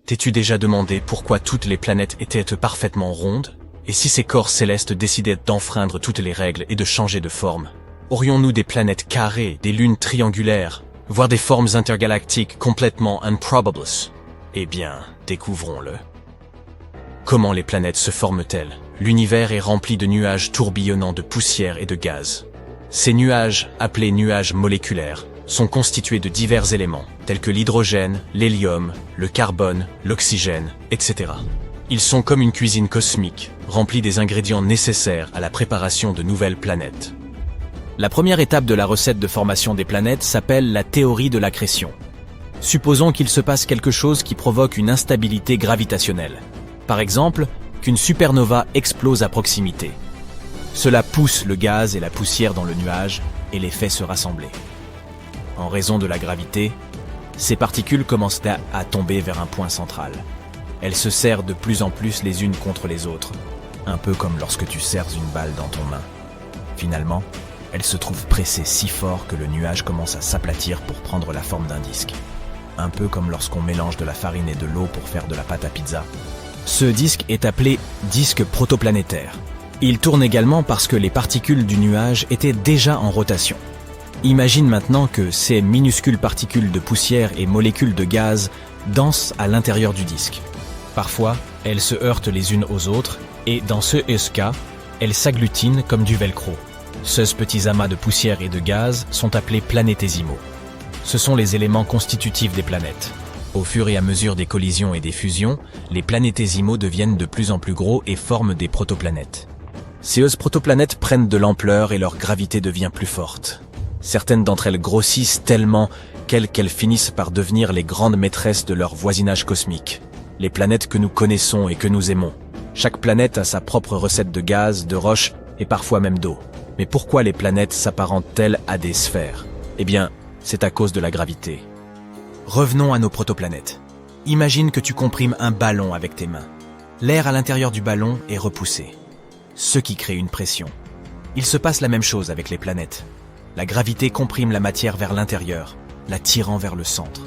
T'es-tu déjà demandé pourquoi toutes les planètes étaient parfaitement rondes? Et si ces corps célestes décidaient d'enfreindre toutes les règles et de changer de forme? Aurions-nous des planètes carrées, des lunes triangulaires, voire des formes intergalactiques complètement improbables? Eh bien, découvrons-le. Comment les planètes se forment-elles? L'univers est rempli de nuages tourbillonnants de poussière et de gaz. Ces nuages, appelés nuages moléculaires, sont constitués de divers éléments, tels que l'hydrogène, l'hélium, le carbone, l'oxygène, etc. Ils sont comme une cuisine cosmique, remplie des ingrédients nécessaires à la préparation de nouvelles planètes. La première étape de la recette de formation des planètes s'appelle la théorie de l'accrétion. Supposons qu'il se passe quelque chose qui provoque une instabilité gravitationnelle. Par exemple, qu'une supernova explose à proximité. Cela pousse le gaz et la poussière dans le nuage et les fait se rassembler. En raison de la gravité, ces particules commencent à tomber vers un point central. Elles se serrent de plus en plus les unes contre les autres, un peu comme lorsque tu serres une balle dans ton main. Finalement, elles se trouvent pressées si fort que le nuage commence à s'aplatir pour prendre la forme d'un disque. Un peu comme lorsqu'on mélange de la farine et de l'eau pour faire de la pâte à pizza. Ce disque est appelé disque protoplanétaire. Il tourne également parce que les particules du nuage étaient déjà en rotation. Imagine maintenant que ces minuscules particules de poussière et molécules de gaz dansent à l'intérieur du disque. Parfois, elles se heurtent les unes aux autres et, dans ce cas, elles s'agglutinent comme du velcro. Ces petits amas de poussière et de gaz sont appelés planétésimaux. Ce sont les éléments constitutifs des planètes. Au fur et à mesure des collisions et des fusions, les planétésimaux deviennent de plus en plus gros et forment des protoplanètes. Ces protoplanètes prennent de l'ampleur et leur gravité devient plus forte. Certaines d'entre elles grossissent tellement qu'elles finissent par devenir les grandes maîtresses de leur voisinage cosmique. Les planètes que nous connaissons et que nous aimons. Chaque planète a sa propre recette de gaz, de roches et parfois même d'eau. Mais pourquoi les planètes s'apparentent-elles à des sphères? Eh bien, c'est à cause de la gravité. Revenons à nos protoplanètes. Imagine que tu comprimes un ballon avec tes mains. L'air à l'intérieur du ballon est repoussé, ce qui crée une pression. Il se passe la même chose avec les planètes. La gravité comprime la matière vers l'intérieur, la tirant vers le centre.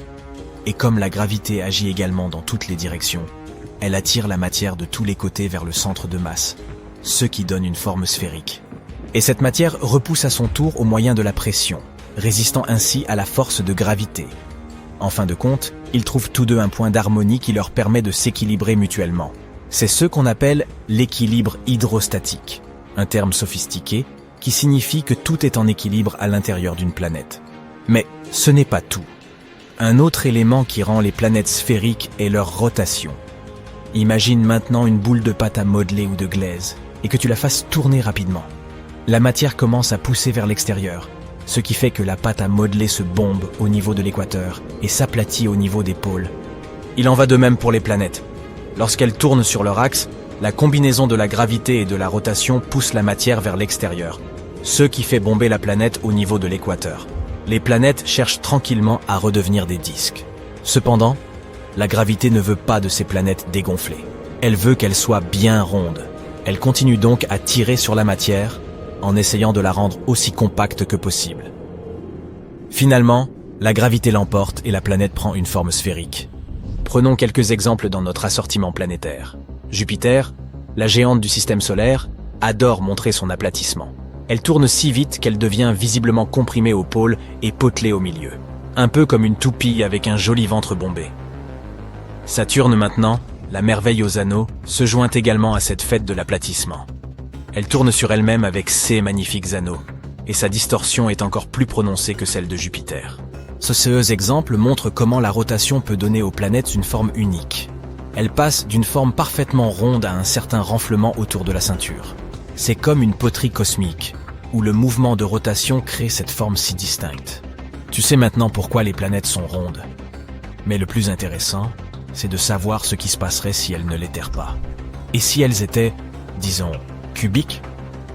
Et comme la gravité agit également dans toutes les directions, elle attire la matière de tous les côtés vers le centre de masse, ce qui donne une forme sphérique. Et cette matière repousse à son tour au moyen de la pression, résistant ainsi à la force de gravité. En fin de compte, ils trouvent tous deux un point d'harmonie qui leur permet de s'équilibrer mutuellement. C'est ce qu'on appelle l'équilibre hydrostatique, un terme sophistiqué qui signifie que tout est en équilibre à l'intérieur d'une planète. Mais ce n'est pas tout. Un autre élément qui rend les planètes sphériques est leur rotation. Imagine maintenant une boule de pâte à modeler ou de glaise, et que tu la fasses tourner rapidement. La matière commence à pousser vers l'extérieur, ce qui fait que la pâte à modeler se bombe au niveau de l'équateur et s'aplatit au niveau des pôles. Il en va de même pour les planètes. Lorsqu'elles tournent sur leur axe, la combinaison de la gravité et de la rotation pousse la matière vers l'extérieur, ce qui fait bomber la planète au niveau de l'équateur. Les planètes cherchent tranquillement à redevenir des disques. Cependant, la gravité ne veut pas de ces planètes dégonflées. Elle veut qu'elles soient bien rondes. Elle continue donc à tirer sur la matière en essayant de la rendre aussi compacte que possible. Finalement, la gravité l'emporte et la planète prend une forme sphérique. Prenons quelques exemples dans notre assortiment planétaire. Jupiter, la géante du système solaire, adore montrer son aplatissement. Elle tourne si vite qu'elle devient visiblement comprimée au pôle et potelée au milieu. Un peu comme une toupie avec un joli ventre bombé. Saturne maintenant, la merveille aux anneaux, se joint également à cette fête de l'aplatissement. Elle tourne sur elle-même avec ses magnifiques anneaux, et sa distorsion est encore plus prononcée que celle de Jupiter. Ce exemple montre comment la rotation peut donner aux planètes une forme unique. Elle passe d'une forme parfaitement ronde à un certain renflement autour de la ceinture. C'est comme une poterie cosmique, où le mouvement de rotation crée cette forme si distincte. Tu sais maintenant pourquoi les planètes sont rondes. Mais le plus intéressant, c'est de savoir ce qui se passerait si elles ne l'étaient pas. Et si elles étaient, disons, cubiques,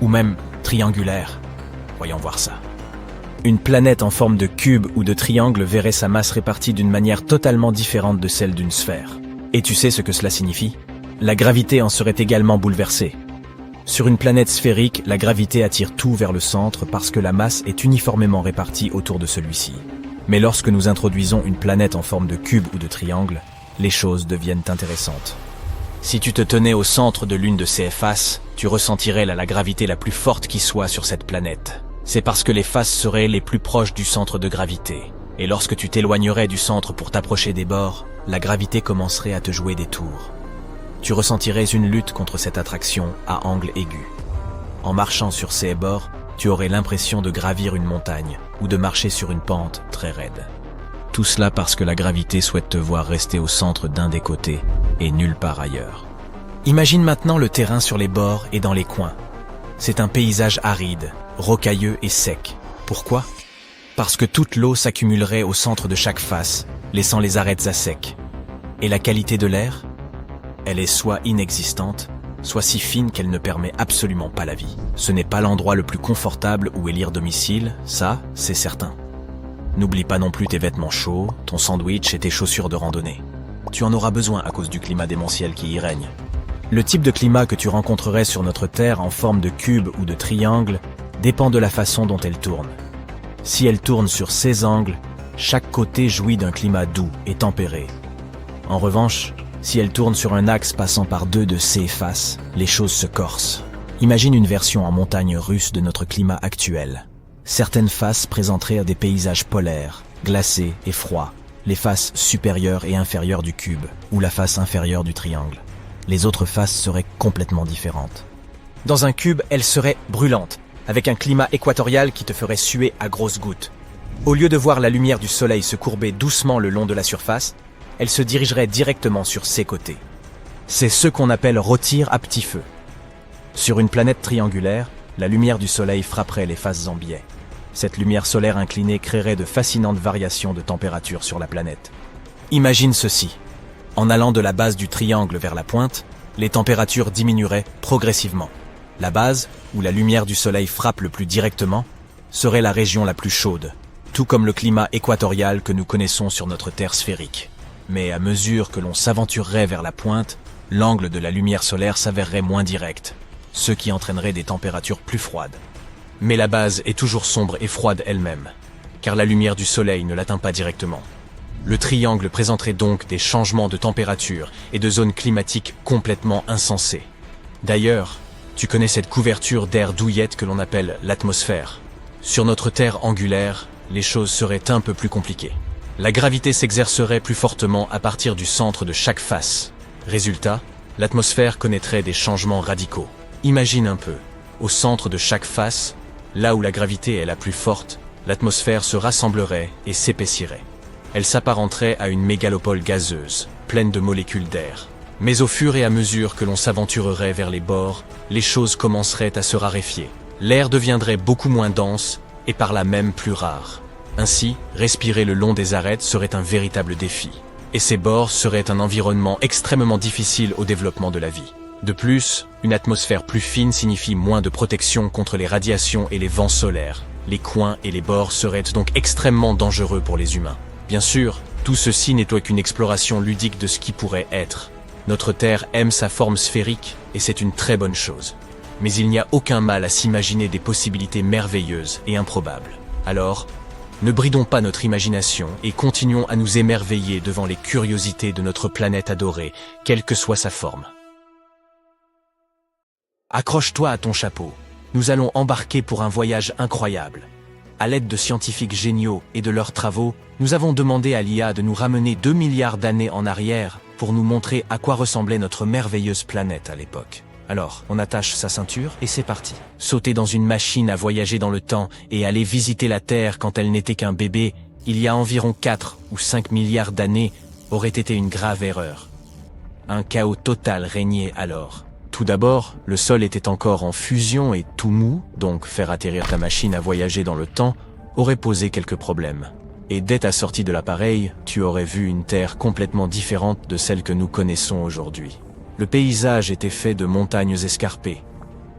ou même triangulaires. Voyons voir ça. Une planète en forme de cube ou de triangle verrait sa masse répartie d'une manière totalement différente de celle d'une sphère. Et tu sais ce que cela signifie? La gravité en serait également bouleversée. Sur une planète sphérique, la gravité attire tout vers le centre parce que la masse est uniformément répartie autour de celui-ci. Mais lorsque nous introduisons une planète en forme de cube ou de triangle, les choses deviennent intéressantes. Si tu te tenais au centre de l'une de ces faces, tu ressentirais la gravité la plus forte qui soit sur cette planète. C'est parce que les faces seraient les plus proches du centre de gravité. Et lorsque tu t'éloignerais du centre pour t'approcher des bords, la gravité commencerait à te jouer des tours. Tu ressentirais une lutte contre cette attraction à angle aigu. En marchant sur ces bords, tu aurais l'impression de gravir une montagne ou de marcher sur une pente très raide. Tout cela parce que la gravité souhaite te voir rester au centre d'un des côtés et nulle part ailleurs. Imagine maintenant le terrain sur les bords et dans les coins. C'est un paysage aride, rocailleux et sec. Pourquoi ? Parce que toute l'eau s'accumulerait au centre de chaque face, laissant les arêtes à sec. Et la qualité de l'air ? Elle est soit inexistante, soit si fine qu'elle ne permet absolument pas la vie. Ce n'est pas l'endroit le plus confortable où élire domicile, ça, c'est certain. N'oublie pas non plus tes vêtements chauds, ton sandwich et tes chaussures de randonnée. Tu en auras besoin à cause du climat démentiel qui y règne. Le type de climat que tu rencontrerais sur notre Terre en forme de cube ou de triangle dépend de la façon dont elle tourne. Si elle tourne sur ces angles, chaque côté jouit d'un climat doux et tempéré. En revanche, si elle tourne sur un axe passant par deux de ces faces, les choses se corsent. Imagine une version en montagne russe de notre climat actuel. Certaines faces présenteraient des paysages polaires, glacés et froids, les faces supérieures et inférieures du cube, ou la face inférieure du triangle. Les autres faces seraient complètement différentes. Dans un cube, elle serait brûlante, avec un climat équatorial qui te ferait suer à grosses gouttes. Au lieu de voir la lumière du soleil se courber doucement le long de la surface, elle se dirigerait directement sur ses côtés. C'est ce qu'on appelle rôtir à petit feu. Sur une planète triangulaire, la lumière du soleil frapperait les faces en biais. Cette lumière solaire inclinée créerait de fascinantes variations de température sur la planète. Imagine ceci. En allant de la base du triangle vers la pointe, les températures diminueraient progressivement. La base, où la lumière du soleil frappe le plus directement, serait la région la plus chaude, tout comme le climat équatorial que nous connaissons sur notre Terre sphérique. Mais à mesure que l'on s'aventurerait vers la pointe, l'angle de la lumière solaire s'avérerait moins direct, ce qui entraînerait des températures plus froides. Mais la base est toujours sombre et froide elle-même, car la lumière du soleil ne l'atteint pas directement. Le triangle présenterait donc des changements de température et de zones climatiques complètement insensés. D'ailleurs, tu connais cette couverture d'air douillette que l'on appelle l'atmosphère. Sur notre Terre angulaire, les choses seraient un peu plus compliquées. La gravité s'exercerait plus fortement à partir du centre de chaque face. Résultat, l'atmosphère connaîtrait des changements radicaux. Imagine un peu, au centre de chaque face, là où la gravité est la plus forte, l'atmosphère se rassemblerait et s'épaissirait. Elle s'apparenterait à une mégalopole gazeuse, pleine de molécules d'air. Mais au fur et à mesure que l'on s'aventurerait vers les bords, les choses commenceraient à se raréfier. L'air deviendrait beaucoup moins dense et par là même plus rare. Ainsi, respirer le long des arêtes serait un véritable défi. Et ces bords seraient un environnement extrêmement difficile au développement de la vie. De plus, une atmosphère plus fine signifie moins de protection contre les radiations et les vents solaires. Les coins et les bords seraient donc extrêmement dangereux pour les humains. Bien sûr, tout ceci n'est qu'une exploration ludique de ce qui pourrait être. Notre Terre aime sa forme sphérique et c'est une très bonne chose. Mais il n'y a aucun mal à s'imaginer des possibilités merveilleuses et improbables. Alors, ne bridons pas notre imagination et continuons à nous émerveiller devant les curiosités de notre planète adorée, quelle que soit sa forme. Accroche-toi à ton chapeau. Nous allons embarquer pour un voyage incroyable. À l'aide de scientifiques géniaux et de leurs travaux, nous avons demandé à l'IA de nous ramener 2 milliards d'années en arrière pour nous montrer à quoi ressemblait notre merveilleuse planète à l'époque. Alors, on attache sa ceinture et c'est parti. Sauter dans une machine à voyager dans le temps et aller visiter la Terre quand elle n'était qu'un bébé, il y a environ 4 ou 5 milliards d'années, aurait été une grave erreur. Un chaos total régnait alors. Tout d'abord, le sol était encore en fusion et tout mou, donc faire atterrir ta machine à voyager dans le temps aurait posé quelques problèmes. Et dès ta sortie de l'appareil, tu aurais vu une Terre complètement différente de celle que nous connaissons aujourd'hui. Le paysage était fait de montagnes escarpées,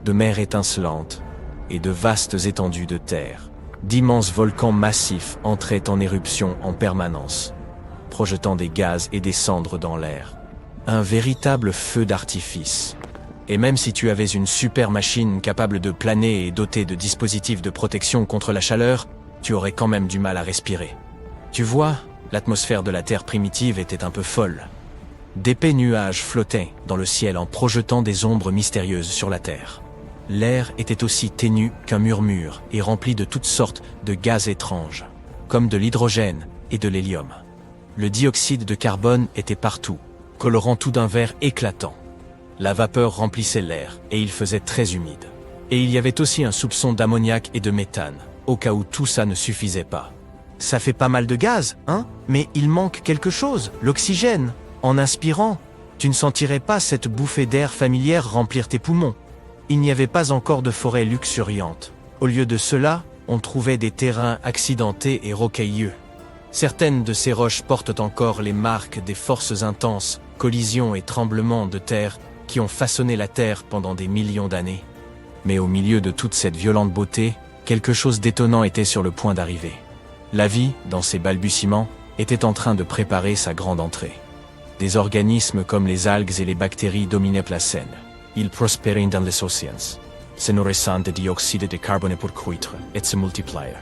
de mers étincelantes et de vastes étendues de terre. D'immenses volcans massifs entraient en éruption en permanence, projetant des gaz et des cendres dans l'air. Un véritable feu d'artifice. Et même si tu avais une super machine capable de planer et dotée de dispositifs de protection contre la chaleur, tu aurais quand même du mal à respirer. Tu vois, l'atmosphère de la Terre primitive était un peu folle. D'épais nuages flottaient dans le ciel en projetant des ombres mystérieuses sur la Terre. L'air était aussi ténu qu'un murmure et rempli de toutes sortes de gaz étranges, comme de l'hydrogène et de l'hélium. Le dioxyde de carbone était partout, colorant tout d'un vert éclatant. La vapeur remplissait l'air et il faisait très humide. Et il y avait aussi un soupçon d'ammoniac et de méthane, au cas où tout ça ne suffisait pas. Ça fait pas mal de gaz, hein? Mais il manque quelque chose, l'oxygène. En inspirant, tu ne sentirais pas cette bouffée d'air familière remplir tes poumons. Il n'y avait pas encore de forêt luxuriante. Au lieu de cela, on trouvait des terrains accidentés et rocailleux. Certaines de ces roches portent encore les marques des forces intenses, collisions et tremblements de terre qui ont façonné la Terre pendant des millions d'années. Mais au milieu de toute cette violente beauté, quelque chose d'étonnant était sur le point d'arriver. La vie, dans ces balbutiements, était en train de préparer sa grande entrée. Des organismes comme les algues et les bactéries dominaient la scène. Ils prospéraient dans les océans, se nourrissant de dioxyde de carbone pour croître et se multiplier.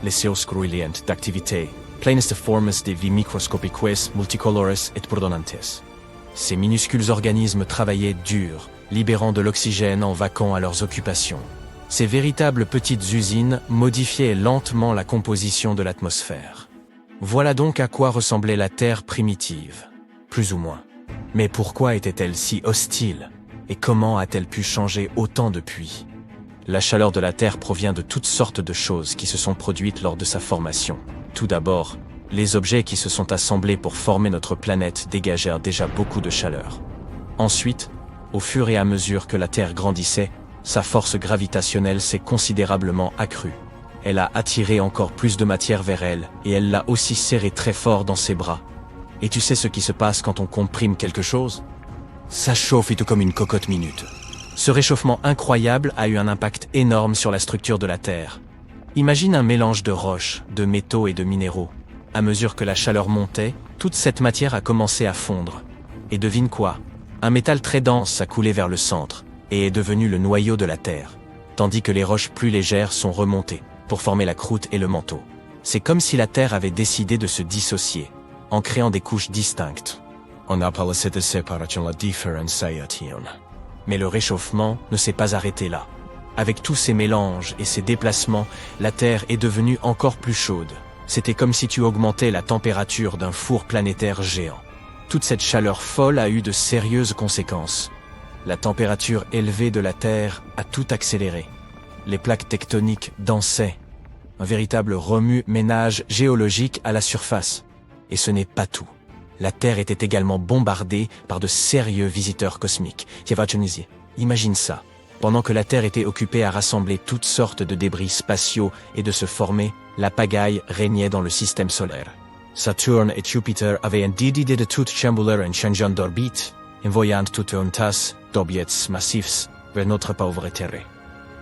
Les séos grouillantes d'activité, pleines de formes de vie microscopiques, multicolores et perdonantes. Ces minuscules organismes travaillaient dur, libérant de l'oxygène en vaquant à leurs occupations. Ces véritables petites usines modifiaient lentement la composition de l'atmosphère. Voilà donc à quoi ressemblait la Terre primitive, plus ou moins. Mais pourquoi était-elle si hostile? Et comment a-t-elle pu changer autant depuis? La chaleur de la Terre provient de toutes sortes de choses qui se sont produites lors de sa formation. Tout d'abord, les objets qui se sont assemblés pour former notre planète dégagèrent déjà beaucoup de chaleur. Ensuite, au fur et à mesure que la Terre grandissait, sa force gravitationnelle s'est considérablement accrue. Elle a attiré encore plus de matière vers elle, et elle l'a aussi serrée très fort dans ses bras. Et tu sais ce qui se passe quand on comprime quelque chose? Ça chauffe et tout comme une cocotte minute. Ce réchauffement incroyable a eu un impact énorme sur la structure de la Terre. Imagine un mélange de roches, de métaux et de minéraux. À mesure que la chaleur montait, toute cette matière a commencé à fondre. Et devine quoi? Un métal très dense a coulé vers le centre, et est devenu le noyau de la Terre, tandis que les roches plus légères sont remontées, pour former la croûte et le manteau. C'est comme si la Terre avait décidé de se dissocier, en créant des couches distinctes. On appelle cette séparation la différenciation. Mais le réchauffement ne s'est pas arrêté là. Avec tous ces mélanges et ces déplacements, la Terre est devenue encore plus chaude. C'était comme si tu augmentais la température d'un four planétaire géant. Toute cette chaleur folle a eu de sérieuses conséquences. La température élevée de la Terre a tout accéléré. Les plaques tectoniques dansaient. Un véritable remue-ménage géologique à la surface. Et ce n'est pas tout. La Terre était également bombardée par de sérieux visiteurs cosmiques. Imagine ça. Pendant que la Terre était occupée à rassembler toutes sortes de débris spatiaux et de se former, la pagaille régnait dans le système solaire. Saturne et Jupiter avaient décidé de tout chambouler en changeant d'orbite, envoyant toute une tasse d'objets massifs vers notre pauvre Terre.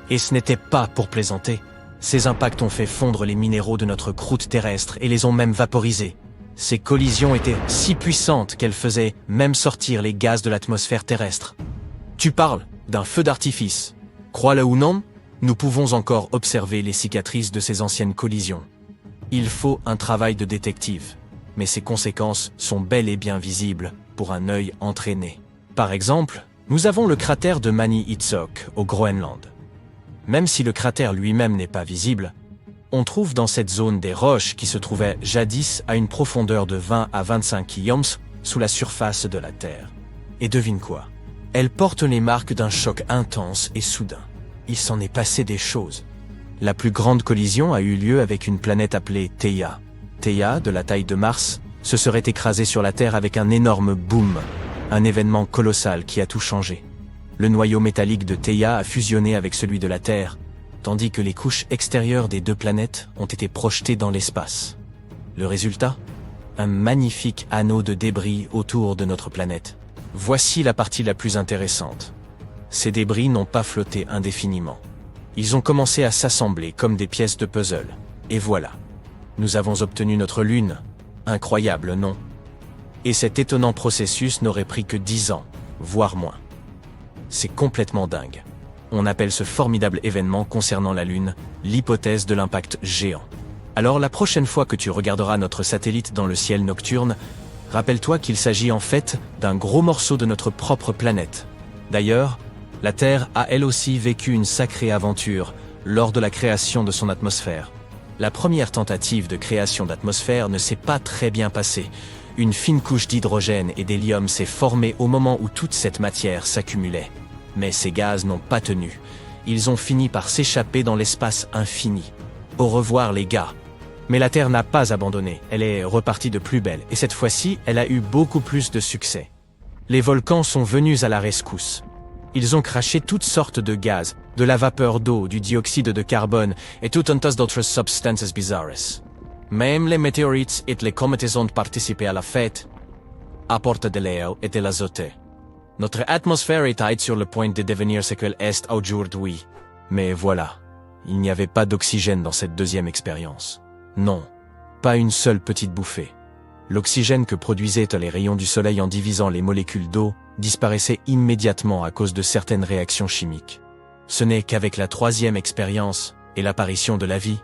Et ce n'était pas pour plaisanter. Ces impacts ont fait fondre les minéraux de notre croûte terrestre et les ont même vaporisés. Ces collisions étaient si puissantes qu'elles faisaient même sortir les gaz de l'atmosphère terrestre. Tu parles d'un feu d'artifice. Crois-le ou non, nous pouvons encore observer les cicatrices de ces anciennes collisions. Il faut un travail de détective, mais ses conséquences sont bel et bien visibles pour un œil entraîné. Par exemple, nous avons le cratère de Mani-Itzok au Groenland. Même si le cratère lui-même n'est pas visible, on trouve dans cette zone des roches qui se trouvaient jadis à une profondeur de 20 à 25 km sous la surface de la Terre. Et devine quoi? Elles portent les marques d'un choc intense et soudain. Il s'en est passé des choses. La plus grande collision a eu lieu avec une planète appelée Theia. Theia, de la taille de Mars, se serait écrasée sur la Terre avec un énorme boom, un événement colossal qui a tout changé. Le noyau métallique de Theia a fusionné avec celui de la Terre, tandis que les couches extérieures des deux planètes ont été projetées dans l'espace. Le résultat? Un magnifique anneau de débris autour de notre planète. Voici la partie la plus intéressante. Ces débris n'ont pas flotté indéfiniment. Ils ont commencé à s'assembler comme des pièces de puzzle. Et voilà. Nous avons obtenu notre Lune. Incroyable, non? Et cet étonnant processus n'aurait pris que 10 ans, voire moins. C'est complètement dingue. On appelle ce formidable événement concernant la Lune l'hypothèse de l'impact géant. Alors la prochaine fois que tu regarderas notre satellite dans le ciel nocturne, Rappelle-toi qu'il s'agit en fait d'un gros morceau de notre propre planète. D'ailleurs, la Terre a elle aussi vécu une sacrée aventure lors de la création de son atmosphère. La première tentative de création d'atmosphère ne s'est pas très bien passée. Une fine couche d'hydrogène et d'hélium s'est formée au moment où toute cette matière s'accumulait. Mais ces gaz n'ont pas tenu. Ils ont fini par s'échapper dans l'espace infini. Au revoir les gars. Mais la Terre n'a pas abandonné, elle est repartie de plus belle, et cette fois-ci, elle a eu beaucoup plus de succès. Les volcans sont venus à la rescousse. Ils ont craché toutes sortes de gaz, de la vapeur d'eau, du dioxyde de carbone, et tout un tas d'autres substances bizarres. Même les météorites et les comètes ont participé à la fête, apportent de l'air et de l'azote. Notre atmosphère est sur le point de devenir ce qu'elle est aujourd'hui. Mais voilà, il n'y avait pas d'oxygène dans cette deuxième expérience. Non, pas une seule petite bouffée. L'oxygène que produisaient les rayons du soleil en divisant les molécules d'eau disparaissait immédiatement à cause de certaines réactions chimiques. Ce n'est qu'avec la troisième expérience et l'apparition de la vie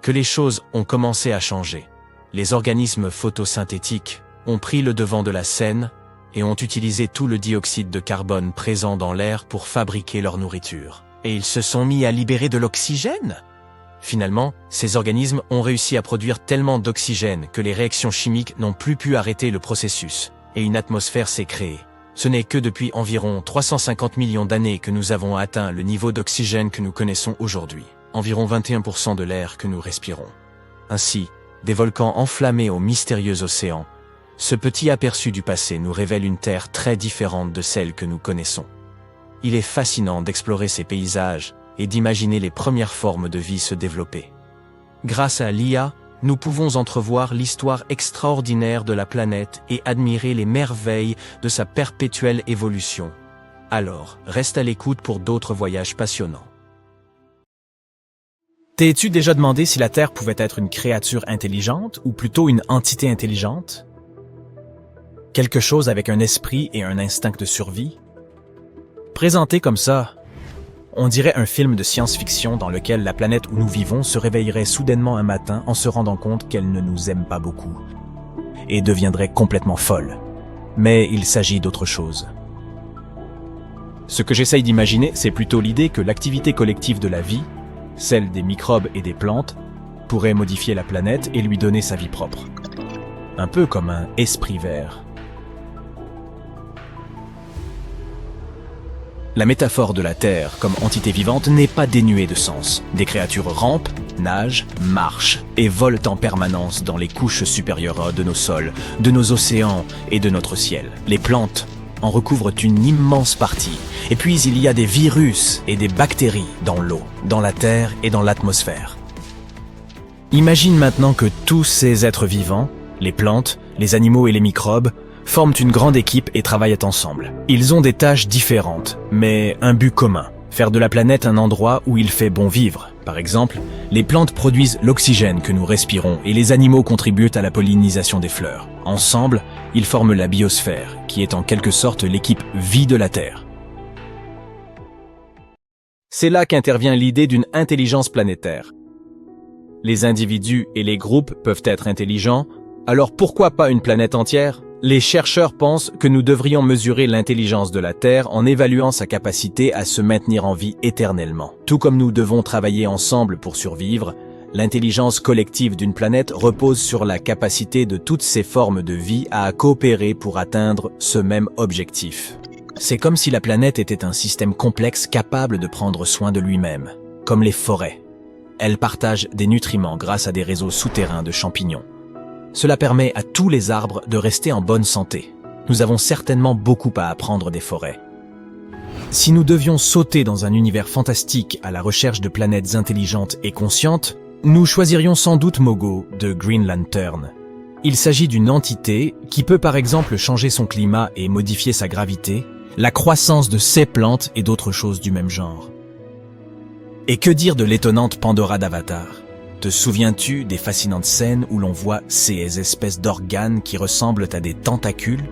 que les choses ont commencé à changer. Les organismes photosynthétiques ont pris le devant de la scène et ont utilisé tout le dioxyde de carbone présent dans l'air pour fabriquer leur nourriture. Et ils se sont mis à libérer de l'oxygène. Finalement, ces organismes ont réussi à produire tellement d'oxygène que les réactions chimiques n'ont plus pu arrêter le processus, et une atmosphère s'est créée. Ce n'est que depuis environ 350 millions d'années que nous avons atteint le niveau d'oxygène que nous connaissons aujourd'hui, environ 21% de l'air que nous respirons. Ainsi, des volcans enflammés au mystérieux océan, ce petit aperçu du passé nous révèle une Terre très différente de celle que nous connaissons. Il est fascinant d'explorer ces paysages et d'imaginer les premières formes de vie se développer. Grâce à l'IA, nous pouvons entrevoir l'histoire extraordinaire de la planète et admirer les merveilles de sa perpétuelle évolution. Alors, reste à l'écoute pour d'autres voyages passionnants. T'es-tu déjà demandé si la Terre pouvait être une créature intelligente ou plutôt une entité intelligente? Quelque chose avec un esprit et un instinct de survie? Présenté comme ça, on dirait un film de science-fiction dans lequel la planète où nous vivons se réveillerait soudainement un matin en se rendant compte qu'elle ne nous aime pas beaucoup et deviendrait complètement folle. Mais il s'agit d'autre chose. Ce que j'essaye d'imaginer, c'est plutôt l'idée que l'activité collective de la vie, celle des microbes et des plantes, pourrait modifier la planète et lui donner sa vie propre. Un peu comme un esprit vert. La métaphore de la Terre comme entité vivante n'est pas dénuée de sens. Des créatures rampent, nagent, marchent et volent en permanence dans les couches supérieures de nos sols, de nos océans et de notre ciel. Les plantes en recouvrent une immense partie. Et puis il y a des virus et des bactéries dans l'eau, dans la terre et dans l'atmosphère. Imagine maintenant que tous ces êtres vivants, les plantes, les animaux et les microbes, forment une grande équipe et travaillent ensemble. Ils ont des tâches différentes, mais un but commun. Faire de la planète un endroit où il fait bon vivre. Par exemple, les plantes produisent l'oxygène que nous respirons et les animaux contribuent à la pollinisation des fleurs. Ensemble, ils forment la biosphère, qui est en quelque sorte l'équipe vie de la Terre. C'est là qu'intervient l'idée d'une intelligence planétaire. Les individus et les groupes peuvent être intelligents, alors pourquoi pas une planète entière ? Les chercheurs pensent que nous devrions mesurer l'intelligence de la Terre en évaluant sa capacité à se maintenir en vie éternellement. Tout comme nous devons travailler ensemble pour survivre, l'intelligence collective d'une planète repose sur la capacité de toutes ces formes de vie à coopérer pour atteindre ce même objectif. C'est comme si la planète était un système complexe capable de prendre soin de lui-même, comme les forêts. Elle partage des nutriments grâce à des réseaux souterrains de champignons. Cela permet à tous les arbres de rester en bonne santé. Nous avons certainement beaucoup à apprendre des forêts. Si nous devions sauter dans un univers fantastique à la recherche de planètes intelligentes et conscientes, nous choisirions sans doute Mogo de Green Lantern. Il s'agit d'une entité qui peut par exemple changer son climat et modifier sa gravité, la croissance de ces plantes et d'autres choses du même genre. Et que dire de l'étonnante Pandora d'Avatar ? Te souviens-tu des fascinantes scènes où l'on voit ces espèces d'organes qui ressemblent à des tentacules ?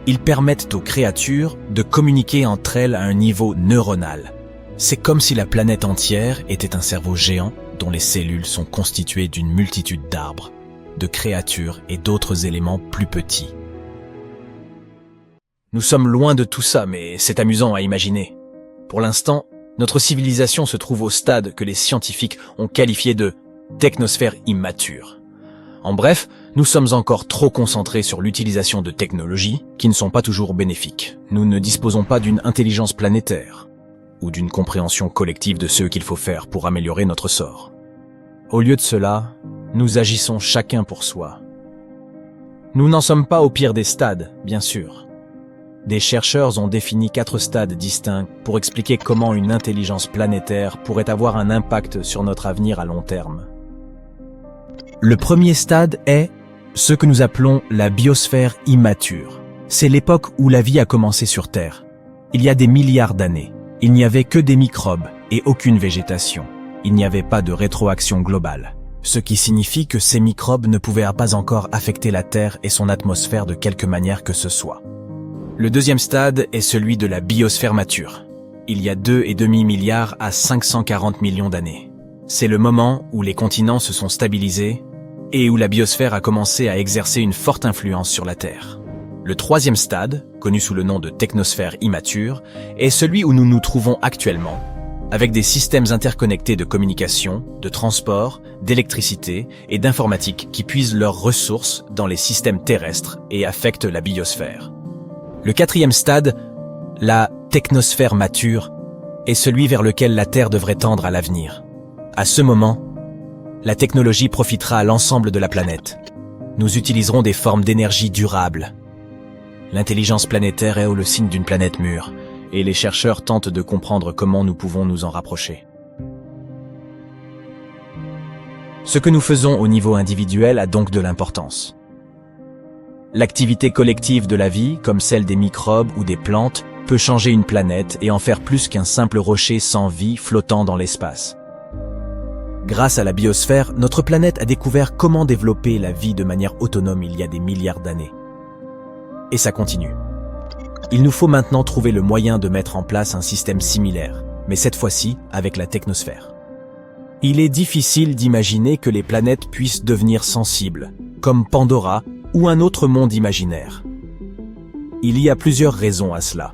Ils permettent aux créatures de communiquer entre elles à un niveau neuronal. C'est comme si la planète entière était un cerveau géant dont les cellules sont constituées d'une multitude d'arbres. de créatures et d'autres éléments plus petits. Nous sommes loin de tout ça, mais c'est amusant à imaginer. Pour l'instant, notre civilisation se trouve au stade que les scientifiques ont qualifié de technosphère immature. En bref, nous sommes encore trop concentrés sur l'utilisation de technologies qui ne sont pas toujours bénéfiques. Nous ne disposons pas d'une intelligence planétaire ou d'une compréhension collective de ce qu'il faut faire pour améliorer notre sort. Au lieu de cela, nous agissons chacun pour soi. Nous n'en sommes pas au pire des stades, bien sûr. Des chercheurs ont défini 4 stades distincts pour expliquer comment une intelligence planétaire pourrait avoir un impact sur notre avenir à long terme. Le premier stade est ce que nous appelons la biosphère immature. C'est l'époque où la vie a commencé sur Terre. Il y a des milliards d'années, il n'y avait que des microbes et aucune végétation. Il n'y avait pas de rétroaction globale, ce qui signifie que ces microbes ne pouvaient pas encore affecter la Terre et son atmosphère de quelque manière que ce soit. Le deuxième stade est celui de la biosphère mature. Il y a 2,5 milliards à 540 millions d'années. C'est le moment où les continents se sont stabilisés et où la biosphère a commencé à exercer une forte influence sur la Terre. Le troisième stade, connu sous le nom de technosphère immature, est celui où nous nous trouvons actuellement, avec des systèmes interconnectés de communication, de transport, d'électricité et d'informatique qui puisent leurs ressources dans les systèmes terrestres et affectent la biosphère. Le quatrième stade, la technosphère mature, est celui vers lequel la Terre devrait tendre à l'avenir. À ce moment, la technologie profitera à l'ensemble de la planète. Nous utiliserons des formes d'énergie durables. L'intelligence planétaire est le signe d'une planète mûre, et les chercheurs tentent de comprendre comment nous pouvons nous en rapprocher. Ce que nous faisons au niveau individuel a donc de l'importance. L'activité collective de la vie, comme celle des microbes ou des plantes, peut changer une planète et en faire plus qu'un simple rocher sans vie flottant dans l'espace. Grâce à la biosphère, notre planète a découvert comment développer la vie de manière autonome il y a des milliards d'années. Et ça continue. Il nous faut maintenant trouver le moyen de mettre en place un système similaire, mais cette fois-ci avec la technosphère. Il est difficile d'imaginer que les planètes puissent devenir sensibles, comme Pandora ou un autre monde imaginaire. Il y a plusieurs raisons à cela.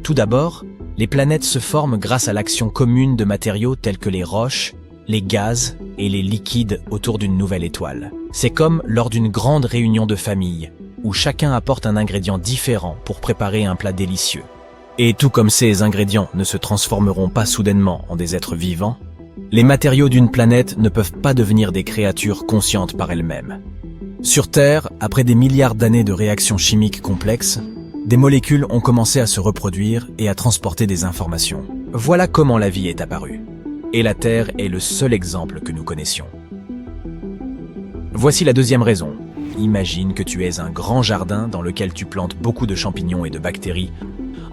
Tout d'abord, les planètes se forment grâce à l'action commune de matériaux tels que les roches, les gaz et les liquides autour d'une nouvelle étoile. C'est comme lors d'une grande réunion de famille, où chacun apporte un ingrédient différent pour préparer un plat délicieux. Et tout comme ces ingrédients ne se transformeront pas soudainement en des êtres vivants, les matériaux d'une planète ne peuvent pas devenir des créatures conscientes par elles-mêmes. Sur Terre, après des milliards d'années de réactions chimiques complexes, des molécules ont commencé à se reproduire et à transporter des informations. Voilà comment la vie est apparue. Et la Terre est le seul exemple que nous connaissions. Voici la deuxième raison. Imagine que tu aies un grand jardin dans lequel tu plantes beaucoup de champignons et de bactéries,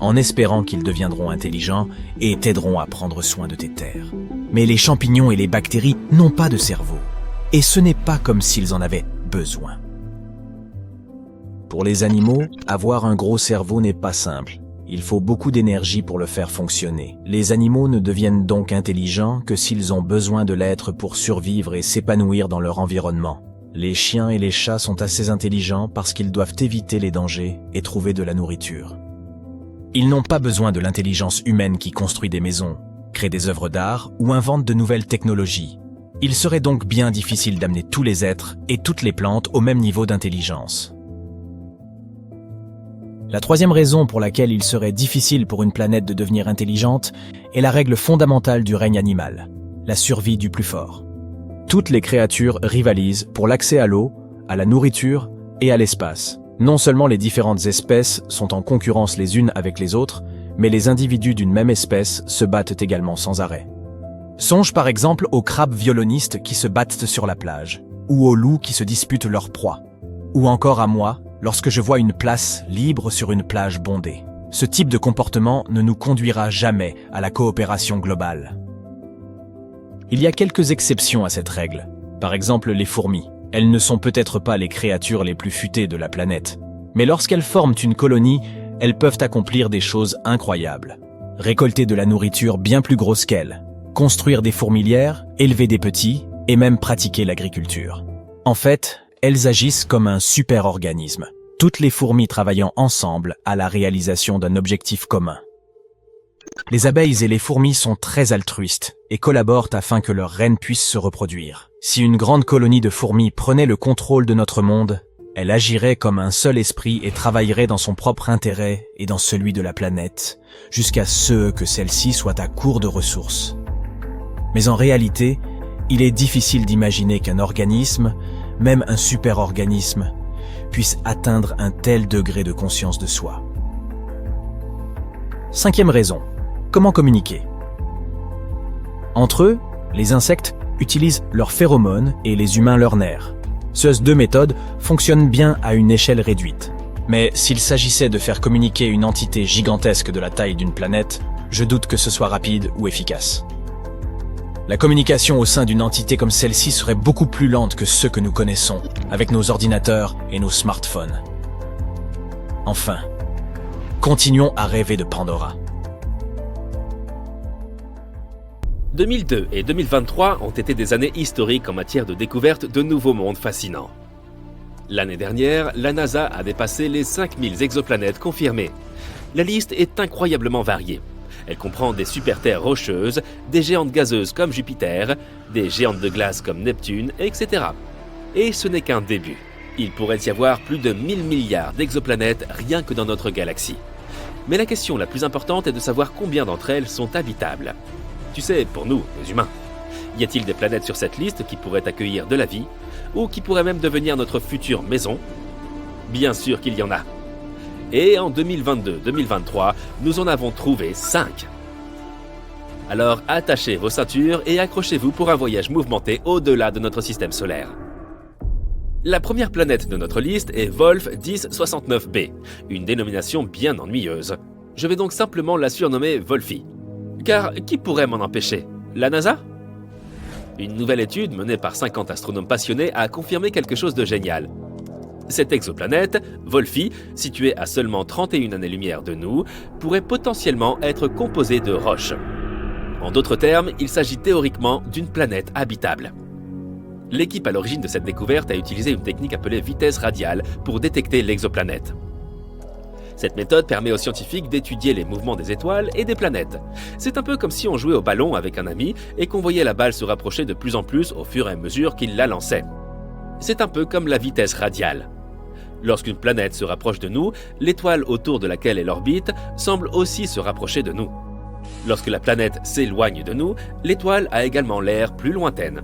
en espérant qu'ils deviendront intelligents et t'aideront à prendre soin de tes terres. Mais les champignons et les bactéries n'ont pas de cerveau. Et ce n'est pas comme s'ils en avaient besoin. Pour les animaux, avoir un gros cerveau n'est pas simple. Il faut beaucoup d'énergie pour le faire fonctionner. Les animaux ne deviennent donc intelligents que s'ils ont besoin de l'être pour survivre et s'épanouir dans leur environnement. Les chiens et les chats sont assez intelligents parce qu'ils doivent éviter les dangers et trouver de la nourriture. Ils n'ont pas besoin de l'intelligence humaine qui construit des maisons, crée des œuvres d'art ou invente de nouvelles technologies. Il serait donc bien difficile d'amener tous les êtres et toutes les plantes au même niveau d'intelligence. La troisième raison pour laquelle il serait difficile pour une planète de devenir intelligente est la règle fondamentale du règne animal, la survie du plus fort. Toutes les créatures rivalisent pour l'accès à l'eau, à la nourriture et à l'espace. Non seulement les différentes espèces sont en concurrence les unes avec les autres, mais les individus d'une même espèce se battent également sans arrêt. Songe par exemple aux crabes violonistes qui se battent sur la plage, ou aux loups qui se disputent leur proie, ou encore à moi, lorsque je vois une place libre sur une plage bondée. Ce type de comportement ne nous conduira jamais à la coopération globale. Il y a quelques exceptions à cette règle. Par exemple, les fourmis. Elles ne sont peut-être pas les créatures les plus futées de la planète. Mais lorsqu'elles forment une colonie, elles peuvent accomplir des choses incroyables. Récolter de la nourriture bien plus grosse qu'elles, construire des fourmilières, élever des petits et même pratiquer l'agriculture. En fait, elles agissent comme un super-organisme, toutes les fourmis travaillant ensemble à la réalisation d'un objectif commun. Les abeilles et les fourmis sont très altruistes et collaborent afin que leurs reines puissent se reproduire. Si une grande colonie de fourmis prenait le contrôle de notre monde, elle agirait comme un seul esprit et travaillerait dans son propre intérêt et dans celui de la planète, jusqu'à ce que celle-ci soit à court de ressources. Mais en réalité, il est difficile d'imaginer qu'un organisme, même un super-organisme, puisse atteindre un tel degré de conscience de soi. 5e raison. Comment communiquer? Entre eux, les insectes utilisent leurs phéromones et les humains leurs nerfs. Ces deux méthodes fonctionnent bien à une échelle réduite. Mais s'il s'agissait de faire communiquer une entité gigantesque de la taille d'une planète, je doute que ce soit rapide ou efficace. La communication au sein d'une entité comme celle-ci serait beaucoup plus lente que ceux que nous connaissons, avec nos ordinateurs et nos smartphones. Enfin, continuons à rêver de Pandora. 2002 et 2023 ont été des années historiques en matière de découverte de nouveaux mondes fascinants. L'année dernière, la NASA a dépassé les 5000 exoplanètes confirmées. La liste est incroyablement variée. Elle comprend des super-terres rocheuses, des géantes gazeuses comme Jupiter, des géantes de glace comme Neptune, etc. Et ce n'est qu'un début. Il pourrait y avoir plus de 1000 milliards d'exoplanètes rien que dans notre galaxie. Mais la question la plus importante est de savoir combien d'entre elles sont habitables. Tu sais, pour nous, les humains, y a-t-il des planètes sur cette liste qui pourraient accueillir de la vie, ou qui pourraient même devenir notre future maison? Bien sûr qu'il y en a. Et en 2022-2023, nous en avons trouvé 5. Alors attachez vos ceintures et accrochez-vous pour un voyage mouvementé au-delà de notre système solaire. La première planète de notre liste est Wolf 1069b, une dénomination bien ennuyeuse. Je vais donc simplement la surnommer Wolfie. Car qui pourrait m'en empêcher? La NASA? Une nouvelle étude menée par 50 astronomes passionnés a confirmé quelque chose de génial. Cette exoplanète, Wolfie, située à seulement 31 années-lumière de nous, pourrait potentiellement être composée de roches. En d'autres termes, il s'agit théoriquement d'une planète habitable. L'équipe à l'origine de cette découverte a utilisé une technique appelée vitesse radiale pour détecter l'exoplanète. Cette méthode permet aux scientifiques d'étudier les mouvements des étoiles et des planètes. C'est un peu comme si on jouait au ballon avec un ami et qu'on voyait la balle se rapprocher de plus en plus au fur et à mesure qu'il la lançait. C'est un peu comme la vitesse radiale. Lorsqu'une planète se rapproche de nous, l'étoile autour de laquelle elle orbite semble aussi se rapprocher de nous. Lorsque la planète s'éloigne de nous, l'étoile a également l'air plus lointaine.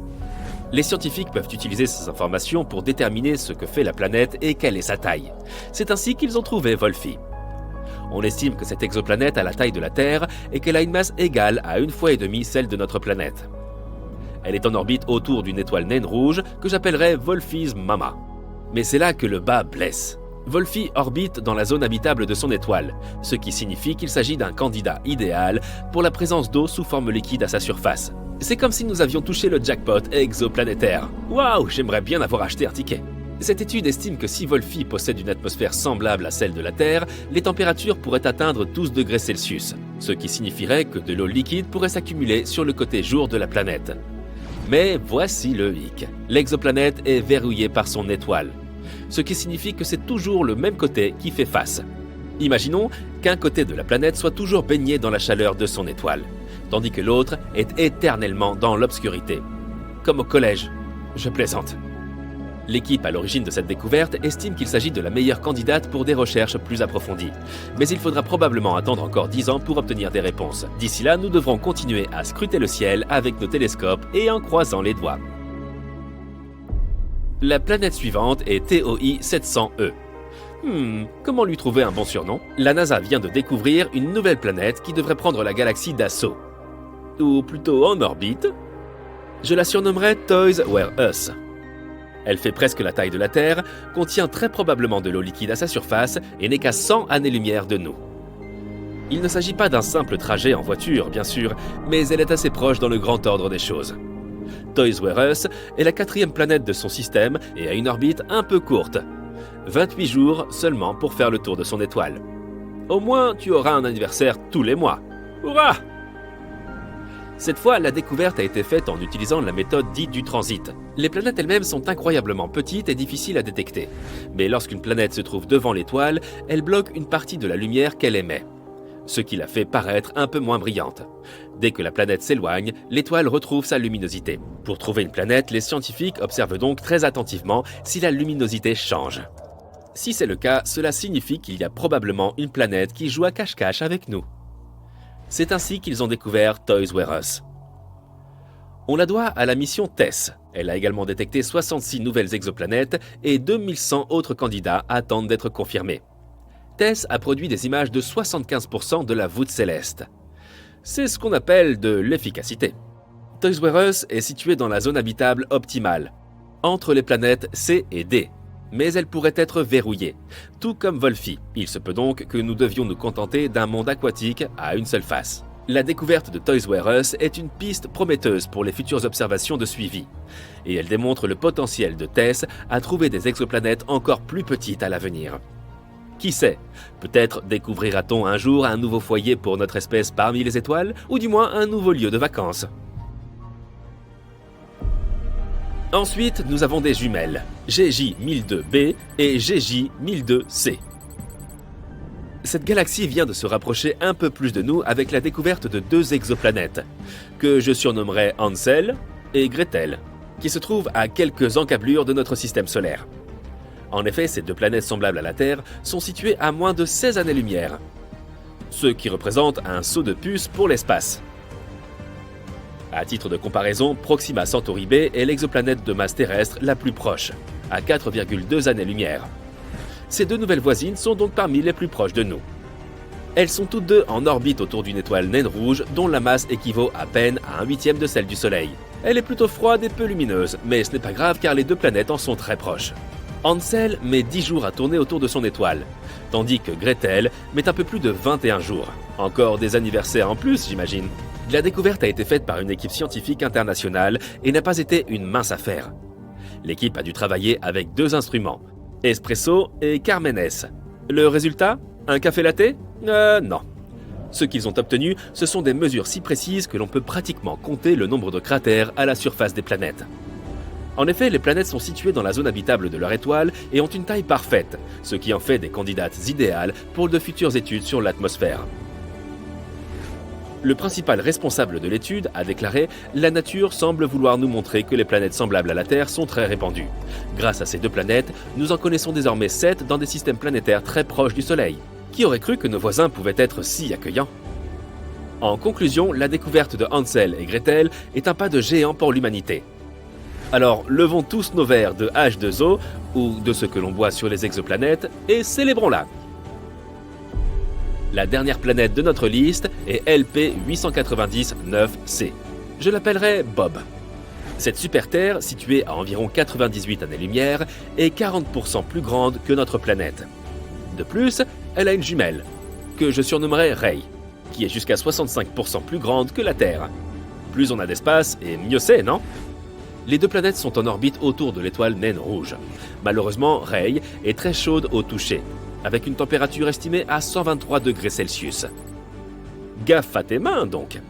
Les scientifiques peuvent utiliser ces informations pour déterminer ce que fait la planète et quelle est sa taille. C'est ainsi qu'ils ont trouvé Wolfie. On estime que cette exoplanète a la taille de la Terre et qu'elle a une masse égale à 1,5 fois celle de notre planète. Elle est en orbite autour d'une étoile naine rouge que j'appellerais Wolfie's Mama. Mais c'est là que le bas blesse. Wolfie orbite dans la zone habitable de son étoile, ce qui signifie qu'il s'agit d'un candidat idéal pour la présence d'eau sous forme liquide à sa surface. C'est comme si nous avions touché le jackpot exoplanétaire. Waouh, j'aimerais bien avoir acheté un ticket. Cette étude estime que si Wolfie possède une atmosphère semblable à celle de la Terre, les températures pourraient atteindre 12 degrés Celsius, ce qui signifierait que de l'eau liquide pourrait s'accumuler sur le côté jour de la planète. Mais voici le hic. L'exoplanète est verrouillée par son étoile, ce qui signifie que c'est toujours le même côté qui fait face. Imaginons qu'un côté de la planète soit toujours baigné dans la chaleur de son étoile, tandis que l'autre est éternellement dans l'obscurité. Comme au collège, je plaisante. L'équipe à l'origine de cette découverte estime qu'il s'agit de la meilleure candidate pour des recherches plus approfondies. Mais il faudra probablement attendre encore 10 ans pour obtenir des réponses. D'ici là, nous devrons continuer à scruter le ciel avec nos télescopes et en croisant les doigts. La planète suivante est TOI 700e. Comment lui trouver un bon surnom? La NASA vient de découvrir une nouvelle planète qui devrait prendre la galaxie d'assaut. Ou plutôt en orbite. Je la surnommerai Toys Were Us. Elle fait presque la taille de la Terre, contient très probablement de l'eau liquide à sa surface et n'est qu'à 100 années-lumière de nous. Il ne s'agit pas d'un simple trajet en voiture, bien sûr, mais elle est assez proche dans le grand ordre des choses. Toys Were Us est la 4e planète de son système et a une orbite un peu courte. 28 jours seulement pour faire le tour de son étoile. Au moins, tu auras un anniversaire tous les mois. Hurrah! Cette fois, la découverte a été faite en utilisant la méthode dite du transit. Les planètes elles-mêmes sont incroyablement petites et difficiles à détecter. Mais lorsqu'une planète se trouve devant l'étoile, elle bloque une partie de la lumière qu'elle émet, ce qui la fait paraître un peu moins brillante. Dès que la planète s'éloigne, l'étoile retrouve sa luminosité. Pour trouver une planète, les scientifiques observent donc très attentivement si la luminosité change. Si c'est le cas, cela signifie qu'il y a probablement une planète qui joue à cache-cache avec nous. C'est ainsi qu'ils ont découvert Toys Were Us. On la doit à la mission TESS. Elle a également détecté 66 nouvelles exoplanètes et 2100 autres candidats attendent d'être confirmés. TESS a produit des images de 75% de la voûte céleste. C'est ce qu'on appelle de l'efficacité. Toys Were Us est située dans la zone habitable optimale, entre les planètes C et D. Mais elle pourrait être verrouillée. Tout comme Wolfie, il se peut donc que nous devions nous contenter d'un monde aquatique à une seule face. La découverte de Toys Were Us est une piste prometteuse pour les futures observations de suivi. Et elle démontre le potentiel de TESS à trouver des exoplanètes encore plus petites à l'avenir. Qui sait, peut-être découvrira-t-on un jour un nouveau foyer pour notre espèce parmi les étoiles, ou du moins un nouveau lieu de vacances. Ensuite, nous avons des jumelles, GJ1002b et GJ1002c. Cette galaxie vient de se rapprocher un peu plus de nous avec la découverte de 2 exoplanètes, que je surnommerai Hansel et Gretel, qui se trouvent à quelques encablures de notre système solaire. En effet, ces 2 planètes semblables à la Terre sont situées à moins de 16 années-lumière, ce qui représente un saut de puce pour l'espace. À titre de comparaison, Proxima Centauri B est l'exoplanète de masse terrestre la plus proche, à 4,2 années-lumière. Ces 2 nouvelles voisines sont donc parmi les plus proches de nous. Elles sont toutes 2 en orbite autour d'une étoile naine rouge dont la masse équivaut à peine à 1/8 de celle du Soleil. Elle est plutôt froide et peu lumineuse, mais ce n'est pas grave car les 2 planètes en sont très proches. Hansel met 10 jours à tourner autour de son étoile, tandis que Gretel met un peu plus de 21 jours. Encore des anniversaires en plus, j'imagine. La découverte a été faite par une équipe scientifique internationale et n'a pas été une mince affaire. L'équipe a dû travailler avec 2 instruments, Espresso et Carmenes. Le résultat? Un café latte? Non. Ce qu'ils ont obtenu, ce sont des mesures si précises que l'on peut pratiquement compter le nombre de cratères à la surface des planètes. En effet, les planètes sont situées dans la zone habitable de leur étoile et ont une taille parfaite, ce qui en fait des candidates idéales pour de futures études sur l'atmosphère. Le principal responsable de l'étude a déclaré « La nature semble vouloir nous montrer que les planètes semblables à la Terre sont très répandues. Grâce à ces 2 planètes, nous en connaissons désormais 7 dans des systèmes planétaires très proches du Soleil. Qui aurait cru que nos voisins pouvaient être si accueillants ?» En conclusion, la découverte de Hansel et Gretel est un pas de géant pour l'humanité. Alors, levons tous nos verres de H2O, ou de ce que l'on boit sur les exoplanètes, et célébrons-la. La dernière planète de notre liste est LP-890-9C. Je l'appellerai Bob. Cette super-Terre, située à environ 98 années-lumière, est 40% plus grande que notre planète. De plus, elle a une jumelle, que je surnommerai Ray, qui est jusqu'à 65% plus grande que la Terre. Plus on a d'espace, et mieux c'est, non ? Les 2 planètes sont en orbite autour de l'étoile naine rouge. Malheureusement, Ray est très chaude au toucher, avec une température estimée à 123 degrés Celsius. Gaffe à tes mains, donc.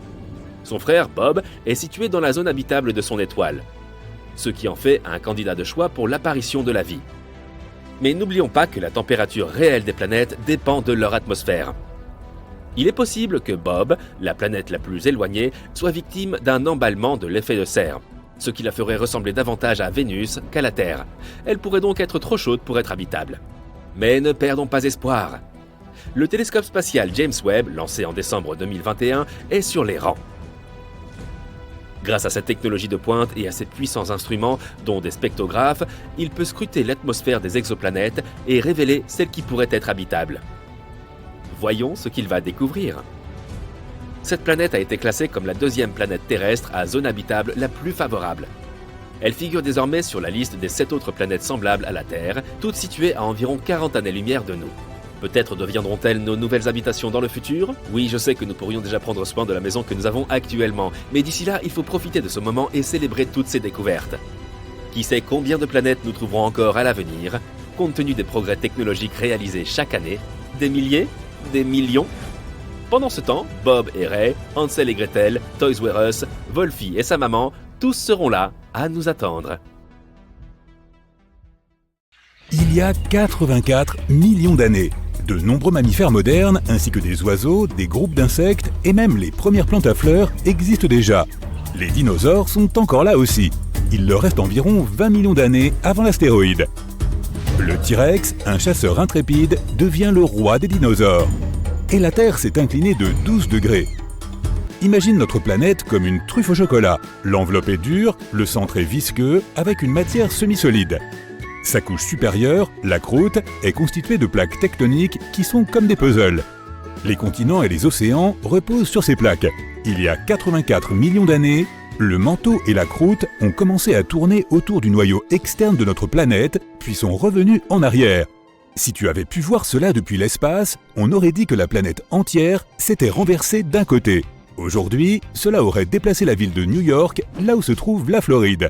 Son frère, Bob, est situé dans la zone habitable de son étoile, ce qui en fait un candidat de choix pour l'apparition de la vie. Mais n'oublions pas que la température réelle des planètes dépend de leur atmosphère. Il est possible que Bob, la planète la plus éloignée, soit victime d'un emballement de l'effet de serre, ce qui la ferait ressembler davantage à Vénus qu'à la Terre. Elle pourrait donc être trop chaude pour être habitable. Mais ne perdons pas espoir. Le télescope spatial James Webb, lancé en décembre 2021, est sur les rangs. Grâce à sa technologie de pointe et à ses puissants instruments, dont des spectrographes, il peut scruter l'atmosphère des exoplanètes et révéler celles qui pourraient être habitables. Voyons ce qu'il va découvrir. Cette planète a été classée comme la 2e planète terrestre à zone habitable la plus favorable. Elle figure désormais sur la liste des 7 autres planètes semblables à la Terre, toutes situées à environ 40 années-lumière de nous. Peut-être deviendront-elles nos nouvelles habitations dans le futur? Oui, je sais que nous pourrions déjà prendre soin de la maison que nous avons actuellement, mais d'ici là, il faut profiter de ce moment et célébrer toutes ces découvertes. Qui sait combien de planètes nous trouverons encore à l'avenir, compte tenu des progrès technologiques réalisés chaque année? Des milliers? Des millions? Pendant ce temps, Bob et Ray, Hansel et Gretel, Toys R Us, Wolfie et sa maman, tous seront là à nous attendre. Il y a 84 millions d'années, de nombreux mammifères modernes, ainsi que des oiseaux, des groupes d'insectes et même les premières plantes à fleurs existent déjà. Les dinosaures sont encore là aussi. Il leur reste environ 20 millions d'années avant l'astéroïde. Le T-Rex, un chasseur intrépide, devient le roi des dinosaures. Et la Terre s'est inclinée de 12 degrés. Imagine notre planète comme une truffe au chocolat. L'enveloppe est dure, le centre est visqueux, avec une matière semi-solide. Sa couche supérieure, la croûte, est constituée de plaques tectoniques qui sont comme des puzzles. Les continents et les océans reposent sur ces plaques. Il y a 84 millions d'années, le manteau et la croûte ont commencé à tourner autour du noyau externe de notre planète, puis sont revenus en arrière. Si tu avais pu voir cela depuis l'espace, on aurait dit que la planète entière s'était renversée d'un côté. Aujourd'hui, cela aurait déplacé la ville de New York, là où se trouve la Floride.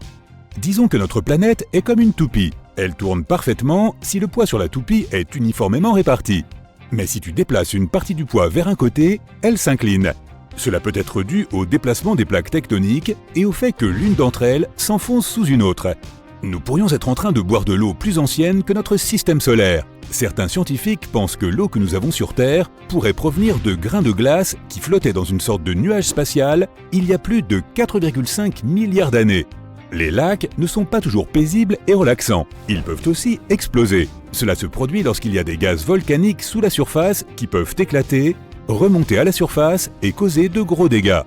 Disons que notre planète est comme une toupie. Elle tourne parfaitement si le poids sur la toupie est uniformément réparti. Mais si tu déplaces une partie du poids vers un côté, elle s'incline. Cela peut être dû au déplacement des plaques tectoniques et au fait que l'une d'entre elles s'enfonce sous une autre. Nous pourrions être en train de boire de l'eau plus ancienne que notre système solaire. Certains scientifiques pensent que l'eau que nous avons sur Terre pourrait provenir de grains de glace qui flottaient dans une sorte de nuage spatial il y a plus de 4,5 milliards d'années. Les lacs ne sont pas toujours paisibles et relaxants. Ils peuvent aussi exploser. Cela se produit lorsqu'il y a des gaz volcaniques sous la surface qui peuvent éclater, remonter à la surface et causer de gros dégâts.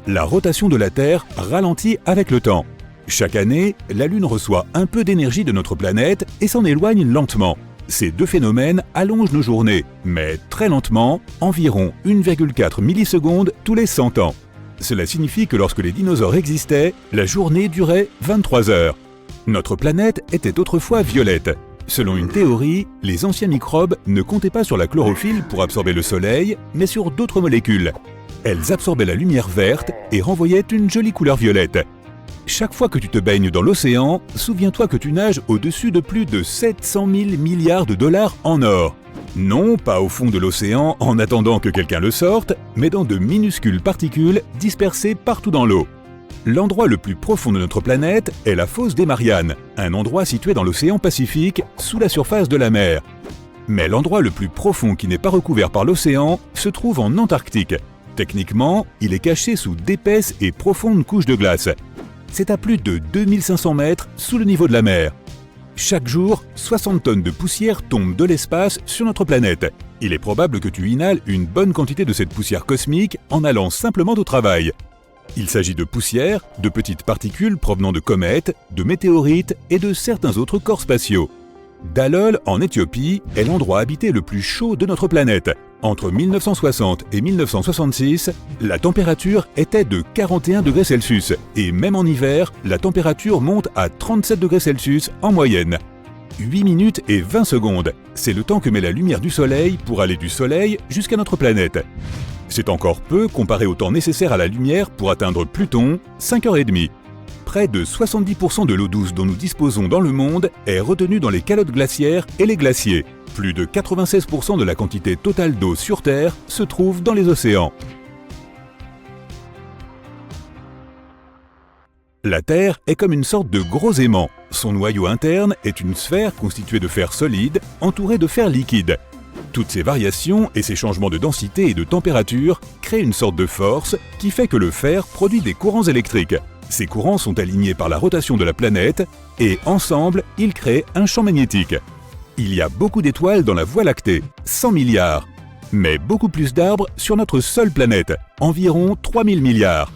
La rotation de la Terre ralentit avec le temps. Chaque année, la Lune reçoit un peu d'énergie de notre planète et s'en éloigne lentement. Ces deux phénomènes allongent nos journées, mais très lentement, environ 1,4 millisecondes tous les 100 ans. Cela signifie que lorsque les dinosaures existaient, la journée durait 23 heures. Notre planète était autrefois violette. Selon une théorie, les anciens microbes ne comptaient pas sur la chlorophylle pour absorber le soleil, mais sur d'autres molécules. Elles absorbaient la lumière verte et renvoyaient une jolie couleur violette. Chaque fois que tu te baignes dans l'océan, souviens-toi que tu nages au-dessus de plus de 700 000 milliards de dollars en or. Non, pas au fond de l'océan en attendant que quelqu'un le sorte, mais dans de minuscules particules dispersées partout dans l'eau. L'endroit le plus profond de notre planète est la fosse des Mariannes, un endroit situé dans l'océan Pacifique, sous la surface de la mer. Mais l'endroit le plus profond qui n'est pas recouvert par l'océan se trouve en Antarctique. Techniquement, il est caché sous d'épaisses et profondes couches de glace. C'est à plus de 2500 mètres sous le niveau de la mer. Chaque jour, 60 tonnes de poussière tombent de l'espace sur notre planète. Il est probable que tu inhales une bonne quantité de cette poussière cosmique en allant simplement au travail. Il s'agit de poussière, de petites particules provenant de comètes, de météorites et de certains autres corps spatiaux. Dallol, en Éthiopie, est l'endroit habité le plus chaud de notre planète. Entre 1960 et 1966, la température était de 41 degrés Celsius et même en hiver, la température monte à 37 degrés Celsius en moyenne. 8 minutes et 20 secondes, c'est le temps que met la lumière du Soleil pour aller du Soleil jusqu'à notre planète. C'est encore peu comparé au temps nécessaire à la lumière pour atteindre Pluton, 5h30. Près de 70% de l'eau douce dont nous disposons dans le monde est retenue dans les calottes glaciaires et les glaciers. Plus de 96% de la quantité totale d'eau sur Terre se trouve dans les océans. La Terre est comme une sorte de gros aimant. Son noyau interne est une sphère constituée de fer solide entourée de fer liquide. Toutes ces variations et ces changements de densité et de température créent une sorte de force qui fait que le fer produit des courants électriques. Ces courants sont alignés par la rotation de la planète et ensemble, ils créent un champ magnétique. Il y a beaucoup d'étoiles dans la Voie lactée, 100 milliards, mais beaucoup plus d'arbres sur notre seule planète, environ 3000 milliards.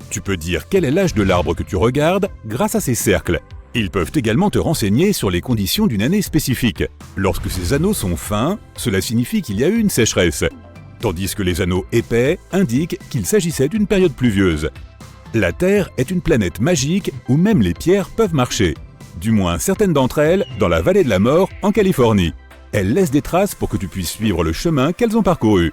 Tu peux dire quel est l'âge de l'arbre que tu regardes grâce à ces cercles. Ils peuvent également te renseigner sur les conditions d'une année spécifique. Lorsque ces anneaux sont fins, cela signifie qu'il y a eu une sécheresse, tandis que les anneaux épais indiquent qu'il s'agissait d'une période pluvieuse. La Terre est une planète magique où même les pierres peuvent marcher. Du moins certaines d'entre elles dans la vallée de la mort en Californie. Elles laissent des traces pour que tu puisses suivre le chemin qu'elles ont parcouru.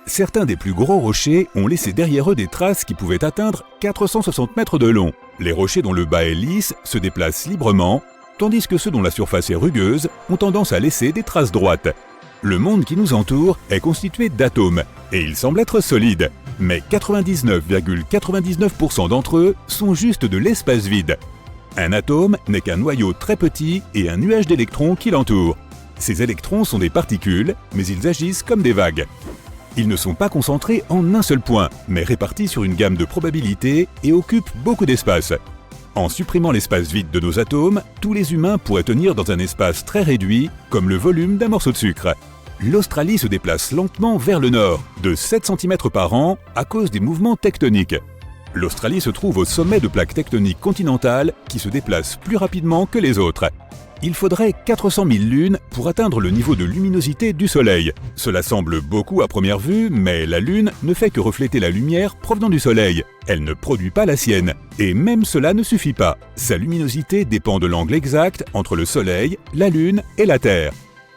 Certains des plus gros rochers ont laissé derrière eux des traces qui pouvaient atteindre 460 mètres de long. Les rochers dont le bas est lisse se déplacent librement, tandis que ceux dont la surface est rugueuse ont tendance à laisser des traces droites. Le monde qui nous entoure est constitué d'atomes, et il semble être solide. Mais 99,99% d'entre eux sont juste de l'espace vide. Un atome n'est qu'un noyau très petit et un nuage d'électrons qui l'entoure. Ces électrons sont des particules, mais ils agissent comme des vagues. Ils ne sont pas concentrés en un seul point, mais répartis sur une gamme de probabilités et occupent beaucoup d'espace. En supprimant l'espace vide de nos atomes, tous les humains pourraient tenir dans un espace très réduit, comme le volume d'un morceau de sucre. L'Australie se déplace lentement vers le nord, de 7 cm par an, à cause des mouvements tectoniques. L'Australie se trouve au sommet de plaques tectoniques continentales qui se déplacent plus rapidement que les autres. Il faudrait 400 000 lunes pour atteindre le niveau de luminosité du Soleil. Cela semble beaucoup à première vue, mais la Lune ne fait que refléter la lumière provenant du Soleil. Elle ne produit pas la sienne. Et même cela ne suffit pas. Sa luminosité dépend de l'angle exact entre le Soleil, la Lune et la Terre.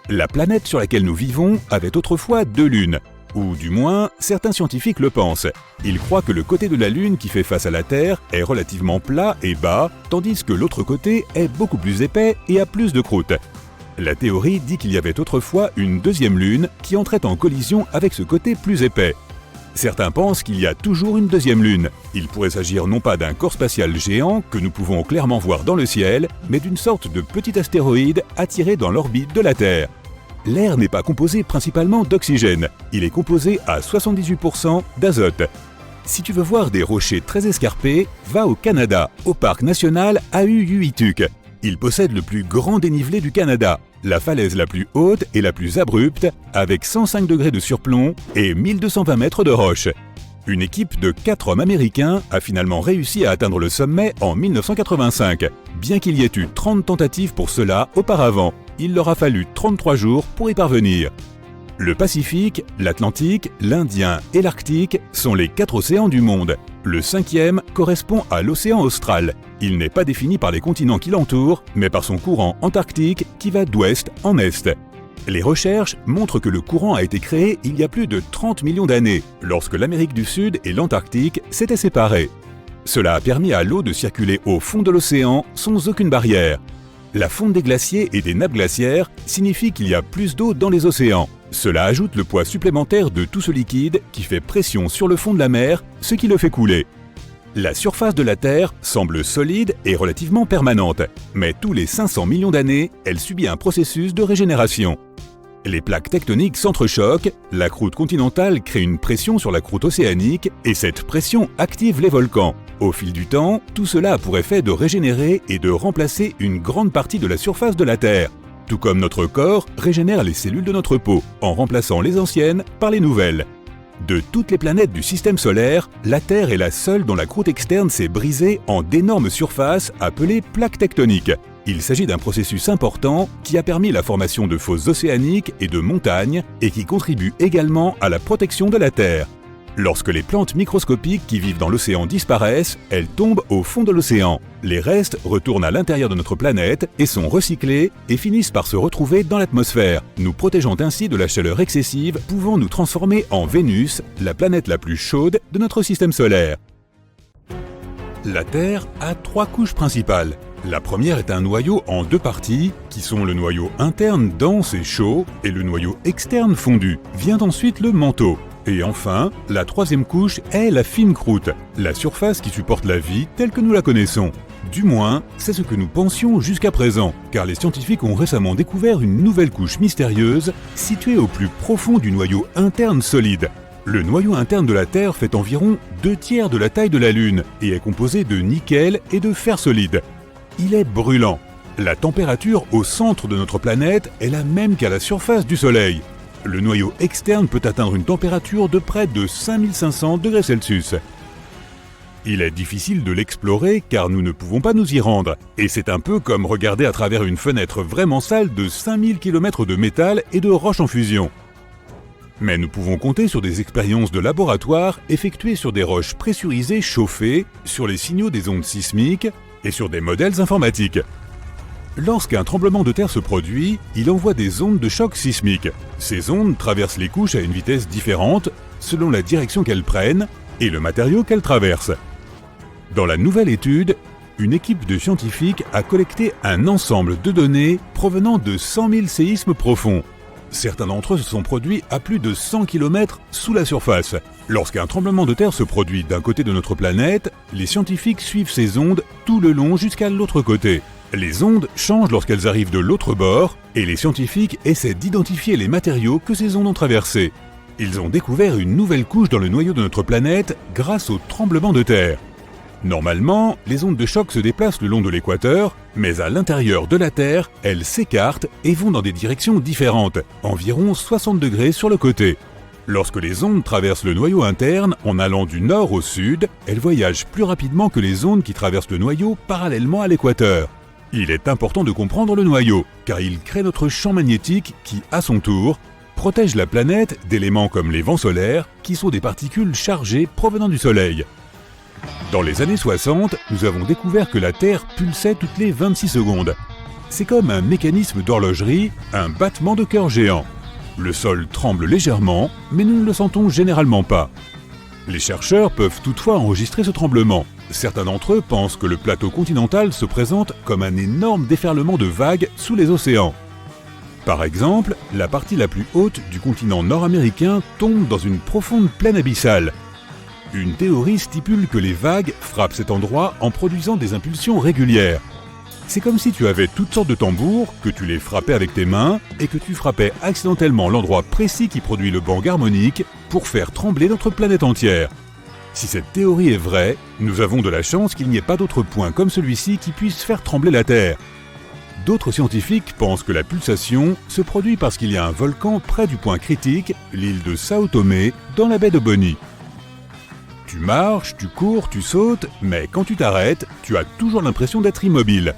La planète sur laquelle nous vivons avait autrefois 2 lunes. Ou du moins, certains scientifiques le pensent. Ils croient que le côté de la Lune qui fait face à la Terre est relativement plat et bas, tandis que l'autre côté est beaucoup plus épais et a plus de croûte. La théorie dit qu'il y avait autrefois une deuxième Lune qui entrait en collision avec ce côté plus épais. Certains pensent qu'il y a toujours une deuxième Lune. Il pourrait s'agir non pas d'un corps spatial géant que nous pouvons clairement voir dans le ciel, mais d'une sorte de petit astéroïde attiré dans l'orbite de la Terre. L'air n'est pas composé principalement d'oxygène, il est composé à 78% d'azote. Si tu veux voir des rochers très escarpés, va au Canada, au parc national Ahuhuituk. Il possède le plus grand dénivelé du Canada, la falaise la plus haute et la plus abrupte, avec 105 degrés de surplomb et 1220 mètres de roche. Une équipe de 4 hommes américains a finalement réussi à atteindre le sommet en 1985, bien qu'il y ait eu 30 tentatives pour cela auparavant. Il leur a fallu 33 jours pour y parvenir. Le Pacifique, l'Atlantique, l'Indien et l'Arctique sont les 4 océans du monde. Le 5e correspond à l'océan austral. Il n'est pas défini par les continents qui l'entourent, mais par son courant antarctique qui va d'ouest en est. Les recherches montrent que le courant a été créé il y a plus de 30 millions d'années, lorsque l'Amérique du Sud et l'Antarctique s'étaient séparés. Cela a permis à l'eau de circuler au fond de l'océan sans aucune barrière. La fonte des glaciers et des nappes glaciaires signifie qu'il y a plus d'eau dans les océans. Cela ajoute le poids supplémentaire de tout ce liquide qui fait pression sur le fond de la mer, ce qui le fait couler. La surface de la Terre semble solide et relativement permanente, mais tous les 500 millions d'années, elle subit un processus de régénération. Les plaques tectoniques s'entrechoquent, la croûte continentale crée une pression sur la croûte océanique et cette pression active les volcans. Au fil du temps, tout cela a pour effet de régénérer et de remplacer une grande partie de la surface de la Terre. Tout comme notre corps régénère les cellules de notre peau, en remplaçant les anciennes par les nouvelles. De toutes les planètes du système solaire, la Terre est la seule dont la croûte externe s'est brisée en d'énormes surfaces appelées plaques tectoniques. Il s'agit d'un processus important qui a permis la formation de fosses océaniques et de montagnes et qui contribue également à la protection de la Terre. Lorsque les plantes microscopiques qui vivent dans l'océan disparaissent, elles tombent au fond de l'océan. Les restes retournent à l'intérieur de notre planète et sont recyclés et finissent par se retrouver dans l'atmosphère, nous protégeant ainsi de la chaleur excessive pouvant nous transformer en Vénus, la planète la plus chaude de notre système solaire. La Terre a 3 couches principales. La première est un noyau en 2 parties, qui sont le noyau interne dense et chaud et le noyau externe fondu. Vient ensuite le manteau. Et enfin, la 3e couche est la fine croûte, la surface qui supporte la vie telle que nous la connaissons. Du moins, c'est ce que nous pensions jusqu'à présent, car les scientifiques ont récemment découvert une nouvelle couche mystérieuse située au plus profond du noyau interne solide. Le noyau interne de la Terre fait environ 2/3 de la taille de la Lune et est composé de nickel et de fer solide. Il est brûlant. La température au centre de notre planète est la même qu'à la surface du Soleil. Le noyau externe peut atteindre une température de près de 5500 degrés Celsius. Il est difficile de l'explorer car nous ne pouvons pas nous y rendre, et c'est un peu comme regarder à travers une fenêtre vraiment sale de 5000 km de métal et de roches en fusion. Mais nous pouvons compter sur des expériences de laboratoire effectuées sur des roches pressurisées chauffées, sur les signaux des ondes sismiques et sur des modèles informatiques. Lorsqu'un tremblement de terre se produit, il envoie des ondes de choc sismique. Ces ondes traversent les couches à une vitesse différente selon la direction qu'elles prennent et le matériau qu'elles traversent. Dans la nouvelle étude, une équipe de scientifiques a collecté un ensemble de données provenant de 100 000 séismes profonds. Certains d'entre eux se sont produits à plus de 100 km sous la surface. Lorsqu'un tremblement de terre se produit d'un côté de notre planète, les scientifiques suivent ces ondes tout le long jusqu'à l'autre côté. Les ondes changent lorsqu'elles arrivent de l'autre bord, et les scientifiques essaient d'identifier les matériaux que ces ondes ont traversés. Ils ont découvert une nouvelle couche dans le noyau de notre planète grâce au tremblement de terre. Normalement, les ondes de choc se déplacent le long de l'équateur, mais à l'intérieur de la Terre, elles s'écartent et vont dans des directions différentes, environ 60 degrés sur le côté. Lorsque les ondes traversent le noyau interne en allant du nord au sud, elles voyagent plus rapidement que les ondes qui traversent le noyau parallèlement à l'équateur. Il est important de comprendre le noyau, car il crée notre champ magnétique qui, à son tour, protège la planète d'éléments comme les vents solaires, qui sont des particules chargées provenant du Soleil. Dans les années 60, nous avons découvert que la Terre pulsait toutes les 26 secondes. C'est comme un mécanisme d'horlogerie, un battement de cœur géant. Le sol tremble légèrement, mais nous ne le sentons généralement pas. Les chercheurs peuvent toutefois enregistrer ce tremblement. Certains d'entre eux pensent que le plateau continental se présente comme un énorme déferlement de vagues sous les océans. Par exemple, la partie la plus haute du continent nord-américain tombe dans une profonde plaine abyssale. Une théorie stipule que les vagues frappent cet endroit en produisant des impulsions régulières. C'est comme si tu avais toutes sortes de tambours, que tu les frappais avec tes mains et que tu frappais accidentellement l'endroit précis qui produit le bang harmonique pour faire trembler notre planète entière. Si cette théorie est vraie, nous avons de la chance qu'il n'y ait pas d'autre point comme celui-ci qui puisse faire trembler la Terre. D'autres scientifiques pensent que la pulsation se produit parce qu'il y a un volcan près du point critique, l'île de Sao Tomé, dans la baie de Bonny. Tu marches, tu cours, tu sautes, mais quand tu t'arrêtes, tu as toujours l'impression d'être immobile.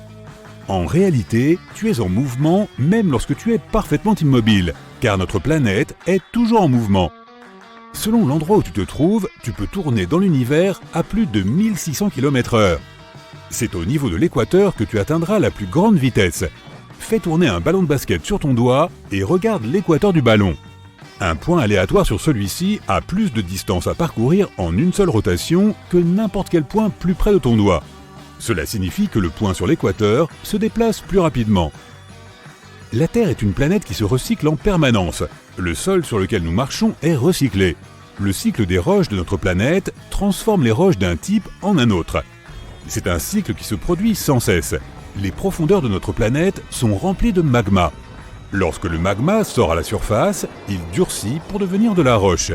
En réalité, tu es en mouvement même lorsque tu es parfaitement immobile, car notre planète est toujours en mouvement. Selon l'endroit où tu te trouves, tu peux tourner dans l'univers à plus de 1600 km/h. C'est au niveau de l'équateur que tu atteindras la plus grande vitesse. Fais tourner un ballon de basket sur ton doigt et regarde l'équateur du ballon. Un point aléatoire sur celui-ci a plus de distance à parcourir en une seule rotation que n'importe quel point plus près de ton doigt. Cela signifie que le point sur l'équateur se déplace plus rapidement. La Terre est une planète qui se recycle en permanence. Le sol sur lequel nous marchons est recyclé. Le cycle des roches de notre planète transforme les roches d'un type en un autre. C'est un cycle qui se produit sans cesse. Les profondeurs de notre planète sont remplies de magma. Lorsque le magma sort à la surface, il durcit pour devenir de la roche.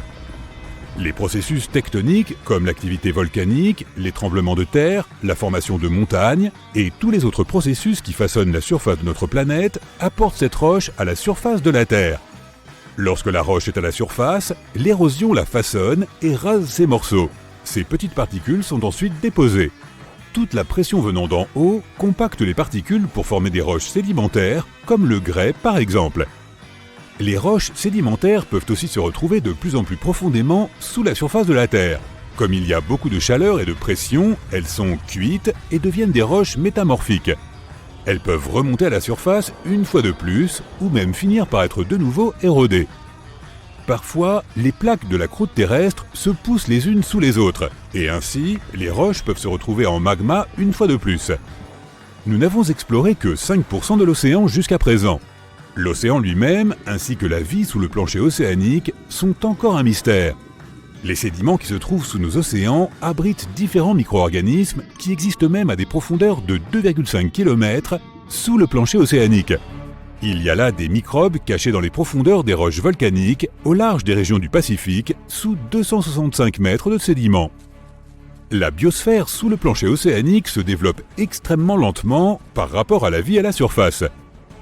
Les processus tectoniques, comme l'activité volcanique, les tremblements de terre, la formation de montagnes et tous les autres processus qui façonnent la surface de notre planète, apportent cette roche à la surface de la Terre. Lorsque la roche est à la surface, l'érosion la façonne et rase ses morceaux. Ces petites particules sont ensuite déposées. Toute la pression venant d'en haut compacte les particules pour former des roches sédimentaires, comme le grès par exemple. Les roches sédimentaires peuvent aussi se retrouver de plus en plus profondément sous la surface de la Terre. Comme il y a beaucoup de chaleur et de pression, elles sont cuites et deviennent des roches métamorphiques. Elles peuvent remonter à la surface une fois de plus, ou même finir par être de nouveau érodées. Parfois, les plaques de la croûte terrestre se poussent les unes sous les autres, et ainsi, les roches peuvent se retrouver en magma une fois de plus. Nous n'avons exploré que 5% de l'océan jusqu'à présent. L'océan lui-même, ainsi que la vie sous le plancher océanique, sont encore un mystère. Les sédiments qui se trouvent sous nos océans abritent différents micro-organismes qui existent même à des profondeurs de 2,5 km sous le plancher océanique. Il y a là des microbes cachés dans les profondeurs des roches volcaniques au large des régions du Pacifique, sous 265 mètres de sédiments. La biosphère sous le plancher océanique se développe extrêmement lentement par rapport à la vie à la surface.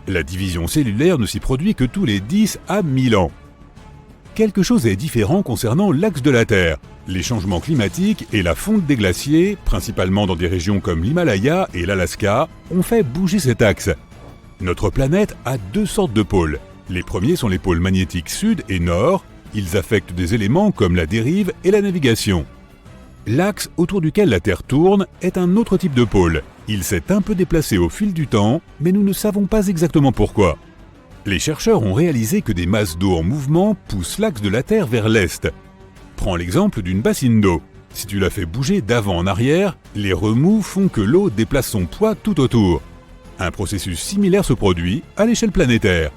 La division cellulaire ne s'y produit que tous les 10 à 1000 ans. Quelque chose est différent concernant l'axe de la Terre. Les changements climatiques et la fonte des glaciers, principalement dans des régions comme l'Himalaya et l'Alaska, ont fait bouger cet axe. Notre planète a deux sortes de pôles. Les premiers sont les pôles magnétiques sud et nord. Ils affectent des éléments comme la dérive et la navigation. L'axe autour duquel la Terre tourne est un autre type de pôle. Il s'est un peu déplacé au fil du temps, mais nous ne savons pas exactement pourquoi. Les chercheurs ont réalisé que des masses d'eau en mouvement poussent l'axe de la Terre vers l'est. Prends l'exemple d'une bassine d'eau. Si tu la fais bouger d'avant en arrière, les remous font que l'eau déplace son poids tout autour. Un processus similaire se produit à l'échelle planétaire.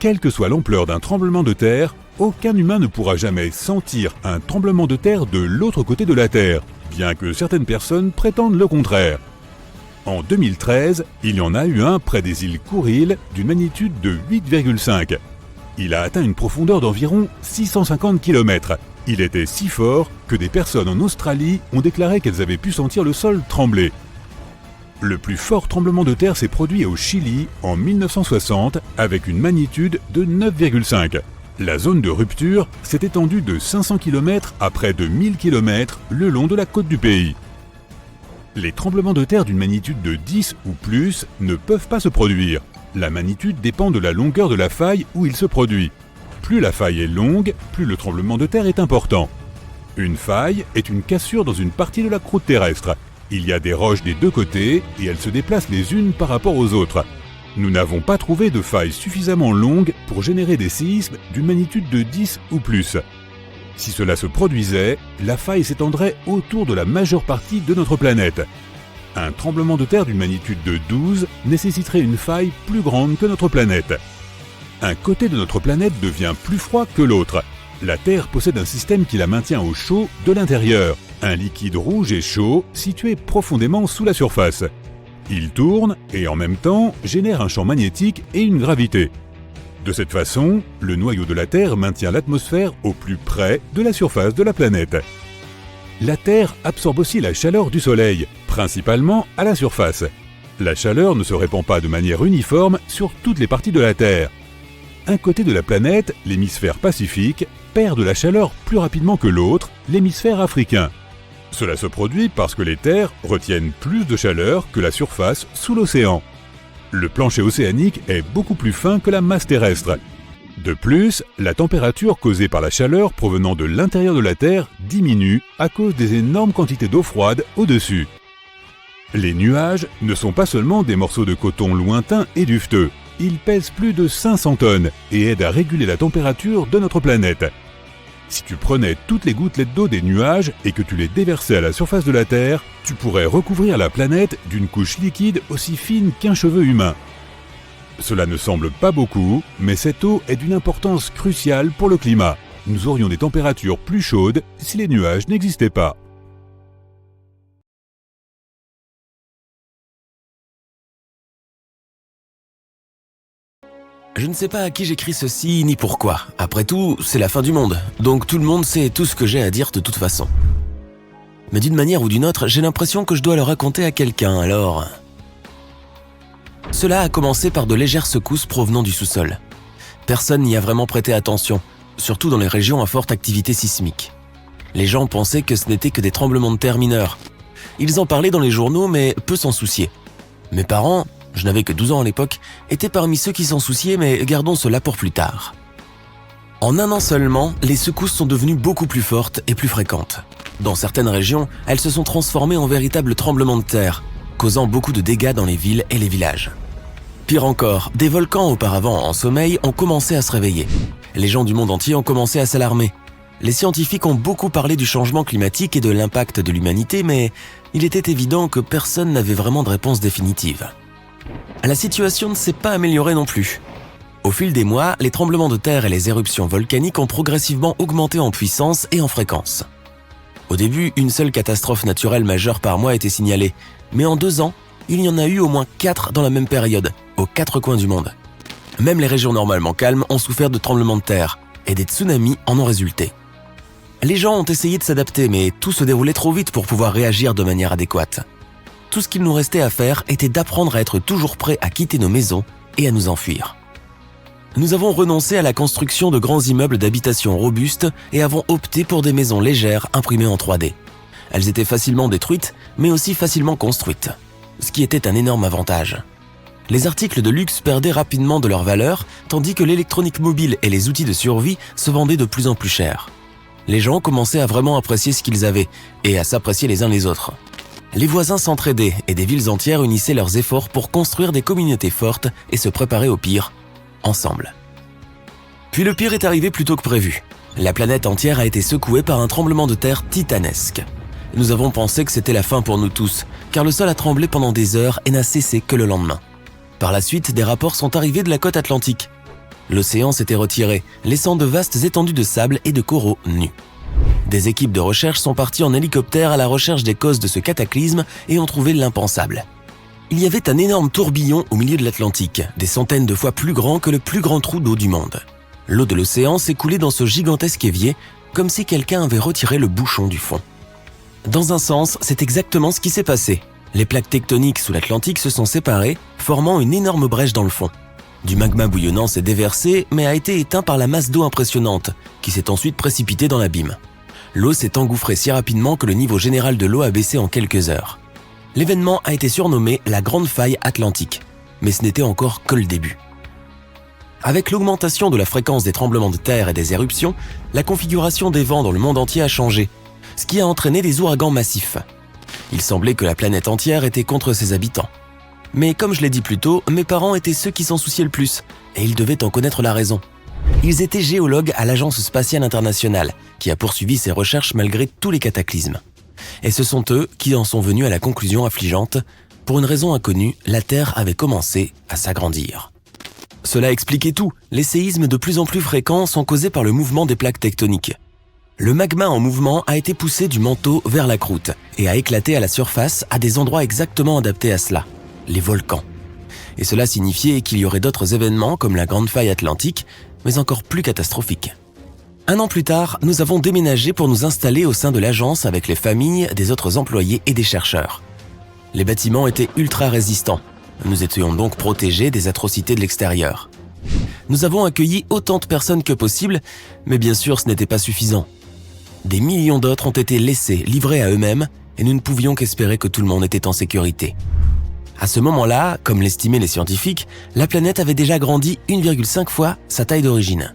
quelle que soit l'ampleur d'un tremblement de terre, aucun humain ne pourra jamais sentir un tremblement de terre de l'autre côté de la Terre, bien que certaines personnes prétendent le contraire. En 2013, il y en a eu un près des îles Kuril d'une magnitude de 8,5. Il a atteint une profondeur d'environ 650 km. Il était si fort que des personnes en Australie ont déclaré qu'elles avaient pu sentir le sol trembler. Le plus fort tremblement de terre s'est produit au Chili en 1960 avec une magnitude de 9,5. La zone de rupture s'est étendue de 500 km à près de 1000 km le long de la côte du pays. Les tremblements de terre d'une magnitude de 10 ou plus ne peuvent pas se produire. La magnitude dépend de la longueur de la faille où il se produit. Plus la faille est longue, plus le tremblement de terre est important. Une faille est une cassure dans une partie de la croûte terrestre. Il y a des roches des deux côtés et elles se déplacent les unes par rapport aux autres. Nous n'avons pas trouvé de faille suffisamment longue pour générer des séismes d'une magnitude de 10 ou plus. Si cela se produisait, la faille s'étendrait autour de la majeure partie de notre planète. Un tremblement de terre d'une magnitude de 12 nécessiterait une faille plus grande que notre planète. Un côté de notre planète devient plus froid que l'autre. La Terre possède un système qui la maintient au chaud de l'intérieur, un liquide rouge et chaud situé profondément sous la surface. Il tourne et en même temps génère un champ magnétique et une gravité. De cette façon, le noyau de la Terre maintient l'atmosphère au plus près de la surface de la planète. La Terre absorbe aussi la chaleur du Soleil, principalement à la surface. La chaleur ne se répand pas de manière uniforme sur toutes les parties de la Terre. Un côté de la planète, l'hémisphère pacifique, perd de la chaleur plus rapidement que l'autre, l'hémisphère africain. Cela se produit parce que les terres retiennent plus de chaleur que la surface sous l'océan. Le plancher océanique est beaucoup plus fin que la masse terrestre. De plus, la température causée par la chaleur provenant de l'intérieur de la Terre diminue à cause des énormes quantités d'eau froide au-dessus. Les nuages ne sont pas seulement des morceaux de coton lointains et duveteux. Ils pèsent plus de 500 tonnes et aident à réguler la température de notre planète. Si tu prenais toutes les gouttelettes d'eau des nuages et que tu les déversais à la surface de la Terre, tu pourrais recouvrir la planète d'une couche liquide aussi fine qu'un cheveu humain. Cela ne semble pas beaucoup, mais cette eau est d'une importance cruciale pour le climat. Nous aurions des températures plus chaudes si les nuages n'existaient pas. Je ne sais pas à qui j'écris ceci ni pourquoi. Après tout, c'est la fin du monde, donc tout le monde sait tout ce que j'ai à dire de toute façon. Mais d'une manière ou d'une autre, j'ai l'impression que je dois le raconter à quelqu'un, alors... Cela a commencé par de légères secousses provenant du sous-sol. Personne n'y a vraiment prêté attention, surtout dans les régions à forte activité sismique. Les gens pensaient que ce n'était que des tremblements de terre mineurs. Ils en parlaient dans les journaux, mais peu s'en souciaient. Mes parents... Je n'avais que 12 ans à l'époque, étaient parmi ceux qui s'en souciaient, mais gardons cela pour plus tard. En un an seulement, les secousses sont devenues beaucoup plus fortes et plus fréquentes. Dans certaines régions, elles se sont transformées en véritables tremblements de terre, causant beaucoup de dégâts dans les villes et les villages. Pire encore, des volcans auparavant en sommeil ont commencé à se réveiller. Les gens du monde entier ont commencé à s'alarmer. Les scientifiques ont beaucoup parlé du changement climatique et de l'impact de l'humanité, mais il était évident que personne n'avait vraiment de réponse définitive. La situation ne s'est pas améliorée non plus. Au fil des mois, les tremblements de terre et les éruptions volcaniques ont progressivement augmenté en puissance et en fréquence. Au début, une seule catastrophe naturelle majeure par mois était signalée, mais en 2 ans, il y en a eu au moins 4 dans la même période, aux 4 coins du monde. Même les régions normalement calmes ont souffert de tremblements de terre, et des tsunamis en ont résulté. Les gens ont essayé de s'adapter, mais tout se déroulait trop vite pour pouvoir réagir de manière adéquate. Tout ce qu'il nous restait à faire était d'apprendre à être toujours prêts à quitter nos maisons et à nous enfuir. Nous avons renoncé à la construction de grands immeubles d'habitation robustes et avons opté pour des maisons légères imprimées en 3D. Elles étaient facilement détruites, mais aussi facilement construites, ce qui était un énorme avantage. Les articles de luxe perdaient rapidement de leur valeur, tandis que l'électronique mobile et les outils de survie se vendaient de plus en plus cher. Les gens commençaient à vraiment apprécier ce qu'ils avaient et à s'apprécier les uns les autres. Les voisins s'entraidaient et des villes entières unissaient leurs efforts pour construire des communautés fortes et se préparer au pire, ensemble. Puis le pire est arrivé plus tôt que prévu. La planète entière a été secouée par un tremblement de terre titanesque. Nous avons pensé que c'était la fin pour nous tous, car le sol a tremblé pendant des heures et n'a cessé que le lendemain. Par la suite, des rapports sont arrivés de la côte atlantique. L'océan s'était retiré, laissant de vastes étendues de sable et de coraux nus. Des équipes de recherche sont parties en hélicoptère à la recherche des causes de ce cataclysme et ont trouvé l'impensable. Il y avait un énorme tourbillon au milieu de l'Atlantique, des centaines de fois plus grand que le plus grand trou d'eau du monde. L'eau de l'océan s'écoulait dans ce gigantesque évier, comme si quelqu'un avait retiré le bouchon du fond. Dans un sens, c'est exactement ce qui s'est passé. Les plaques tectoniques sous l'Atlantique se sont séparées, formant une énorme brèche dans le fond. Du magma bouillonnant s'est déversé, mais a été éteint par la masse d'eau impressionnante, qui s'est ensuite précipitée dans l'abîme. L'eau s'est engouffrée si rapidement que le niveau général de l'eau a baissé en quelques heures. L'événement a été surnommé la Grande Faille Atlantique, mais ce n'était encore que le début. Avec l'augmentation de la fréquence des tremblements de terre et des éruptions, la configuration des vents dans le monde entier a changé, ce qui a entraîné des ouragans massifs. Il semblait que la planète entière était contre ses habitants. Mais comme je l'ai dit plus tôt, mes parents étaient ceux qui s'en souciaient le plus, et ils devaient en connaître la raison. Ils étaient géologues à l'Agence spatiale internationale, qui a poursuivi ses recherches malgré tous les cataclysmes. Et ce sont eux qui en sont venus à la conclusion affligeante, pour une raison inconnue, la Terre avait commencé à s'agrandir. Cela expliquait tout, les séismes de plus en plus fréquents sont causés par le mouvement des plaques tectoniques. Le magma en mouvement a été poussé du manteau vers la croûte et a éclaté à la surface à des endroits exactement adaptés à cela, les volcans. Et cela signifiait qu'il y aurait d'autres événements comme la Grande Faille Atlantique, mais encore plus catastrophiques. 1 an plus tard, nous avons déménagé pour nous installer au sein de l'agence avec les familles des autres employés et des chercheurs. Les bâtiments étaient ultra résistants. Nous étions donc protégés des atrocités de l'extérieur. Nous avons accueilli autant de personnes que possible, mais bien sûr ce n'était pas suffisant. Des millions d'autres ont été laissés, livrés à eux-mêmes, et nous ne pouvions qu'espérer que tout le monde était en sécurité. À ce moment-là, comme l'estimaient les scientifiques, la planète avait déjà grandi 1,5 fois sa taille d'origine.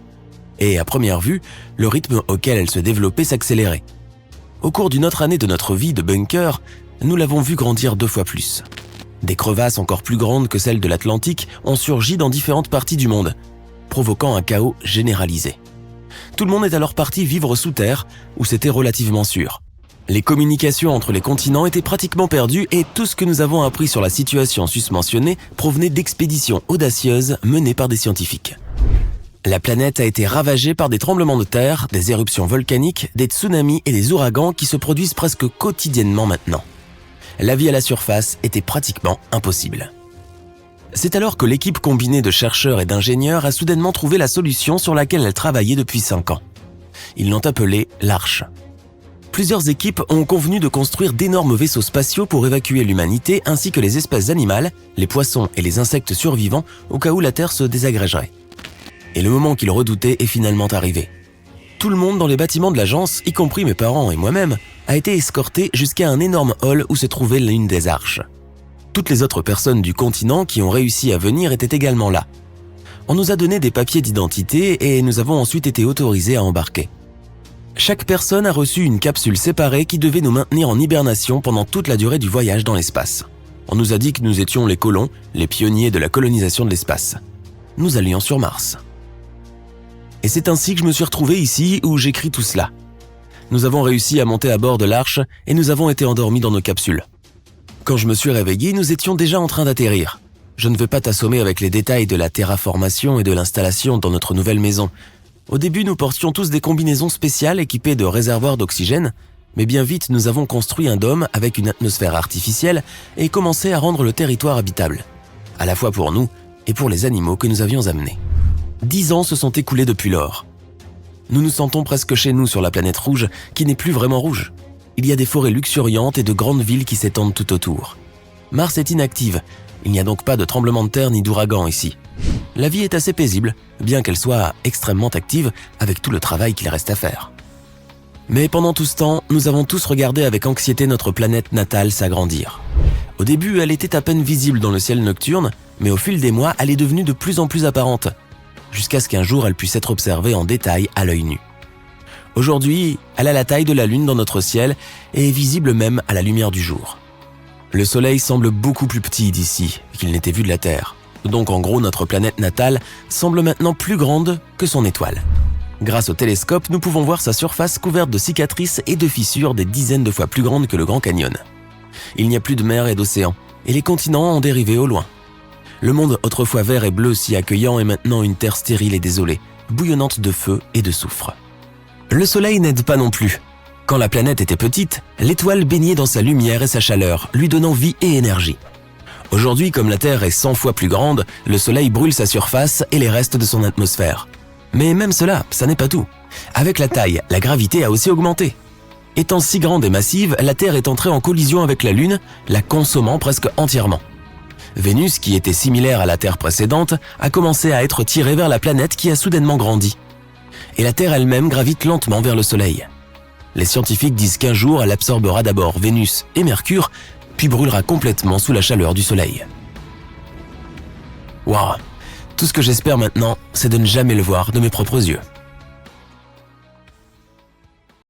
Et à première vue, le rythme auquel elle se développait s'accélérait. Au cours d'une autre année de notre vie de bunker, nous l'avons vu grandir 2 fois plus. Des crevasses encore plus grandes que celles de l'Atlantique ont surgi dans différentes parties du monde, provoquant un chaos généralisé. Tout le monde est alors parti vivre sous terre, où c'était relativement sûr. Les communications entre les continents étaient pratiquement perdues et tout ce que nous avons appris sur la situation susmentionnée provenait d'expéditions audacieuses menées par des scientifiques. La planète a été ravagée par des tremblements de terre, des éruptions volcaniques, des tsunamis et des ouragans qui se produisent presque quotidiennement maintenant. La vie à la surface était pratiquement impossible. C'est alors que l'équipe combinée de chercheurs et d'ingénieurs a soudainement trouvé la solution sur laquelle elle travaillait depuis 5 ans. Ils l'ont appelée l'Arche. Plusieurs équipes ont convenu de construire d'énormes vaisseaux spatiaux pour évacuer l'humanité ainsi que les espèces animales, les poissons et les insectes survivants au cas où la Terre se désagrégerait. Et le moment qu'ils redoutaient est finalement arrivé. Tout le monde dans les bâtiments de l'agence, y compris mes parents et moi-même, a été escorté jusqu'à un énorme hall où se trouvait l'une des arches. Toutes les autres personnes du continent qui ont réussi à venir étaient également là. On nous a donné des papiers d'identité et nous avons ensuite été autorisés à embarquer. Chaque personne a reçu une capsule séparée qui devait nous maintenir en hibernation pendant toute la durée du voyage dans l'espace. On nous a dit que nous étions les colons, les pionniers de la colonisation de l'espace. Nous allions sur Mars. Et c'est ainsi que je me suis retrouvé ici où j'écris tout cela. Nous avons réussi à monter à bord de l'Arche et nous avons été endormis dans nos capsules. Quand je me suis réveillé, nous étions déjà en train d'atterrir. Je ne veux pas t'assommer avec les détails de la terraformation et de l'installation dans notre nouvelle maison. Au début, nous portions tous des combinaisons spéciales équipées de réservoirs d'oxygène, mais bien vite, nous avons construit un dôme avec une atmosphère artificielle et commencé à rendre le territoire habitable, à la fois pour nous et pour les animaux que nous avions amenés. 10 ans se sont écoulés depuis lors. Nous nous sentons presque chez nous sur la planète rouge, qui n'est plus vraiment rouge. Il y a des forêts luxuriantes et de grandes villes qui s'étendent tout autour. Mars est inactive, il n'y a donc pas de tremblement de terre ni d'ouragan ici. La vie est assez paisible, bien qu'elle soit extrêmement active avec tout le travail qu'il reste à faire. Mais pendant tout ce temps, nous avons tous regardé avec anxiété notre planète natale s'agrandir. Au début, elle était à peine visible dans le ciel nocturne, mais au fil des mois, elle est devenue de plus en plus apparente, jusqu'à ce qu'un jour elle puisse être observée en détail à l'œil nu. Aujourd'hui, elle a la taille de la Lune dans notre ciel et est visible même à la lumière du jour. Le Soleil semble beaucoup plus petit d'ici qu'il n'était vu de la Terre. Donc en gros, notre planète natale semble maintenant plus grande que son étoile. Grâce au télescope, nous pouvons voir sa surface couverte de cicatrices et de fissures des dizaines de fois plus grandes que le Grand Canyon. Il n'y a plus de mer et d'océan, et les continents ont dérivé au loin. Le monde autrefois vert et bleu si accueillant est maintenant une terre stérile et désolée, bouillonnante de feu et de soufre. Le soleil n'aide pas non plus. Quand la planète était petite, l'étoile baignait dans sa lumière et sa chaleur, lui donnant vie et énergie. Aujourd'hui, comme la Terre est 100 fois plus grande, le soleil brûle sa surface et les restes de son atmosphère. Mais même cela, ça n'est pas tout. Avec la taille, la gravité a aussi augmenté. Étant si grande et massive, la Terre est entrée en collision avec la Lune, la consommant presque entièrement. Vénus, qui était similaire à la Terre précédente, a commencé à être tirée vers la planète qui a soudainement grandi. Et la Terre elle-même gravite lentement vers le Soleil. Les scientifiques disent qu'un jour, elle absorbera d'abord Vénus et Mercure, puis brûlera complètement sous la chaleur du Soleil. Waouh! Tout ce que j'espère maintenant, c'est de ne jamais le voir de mes propres yeux.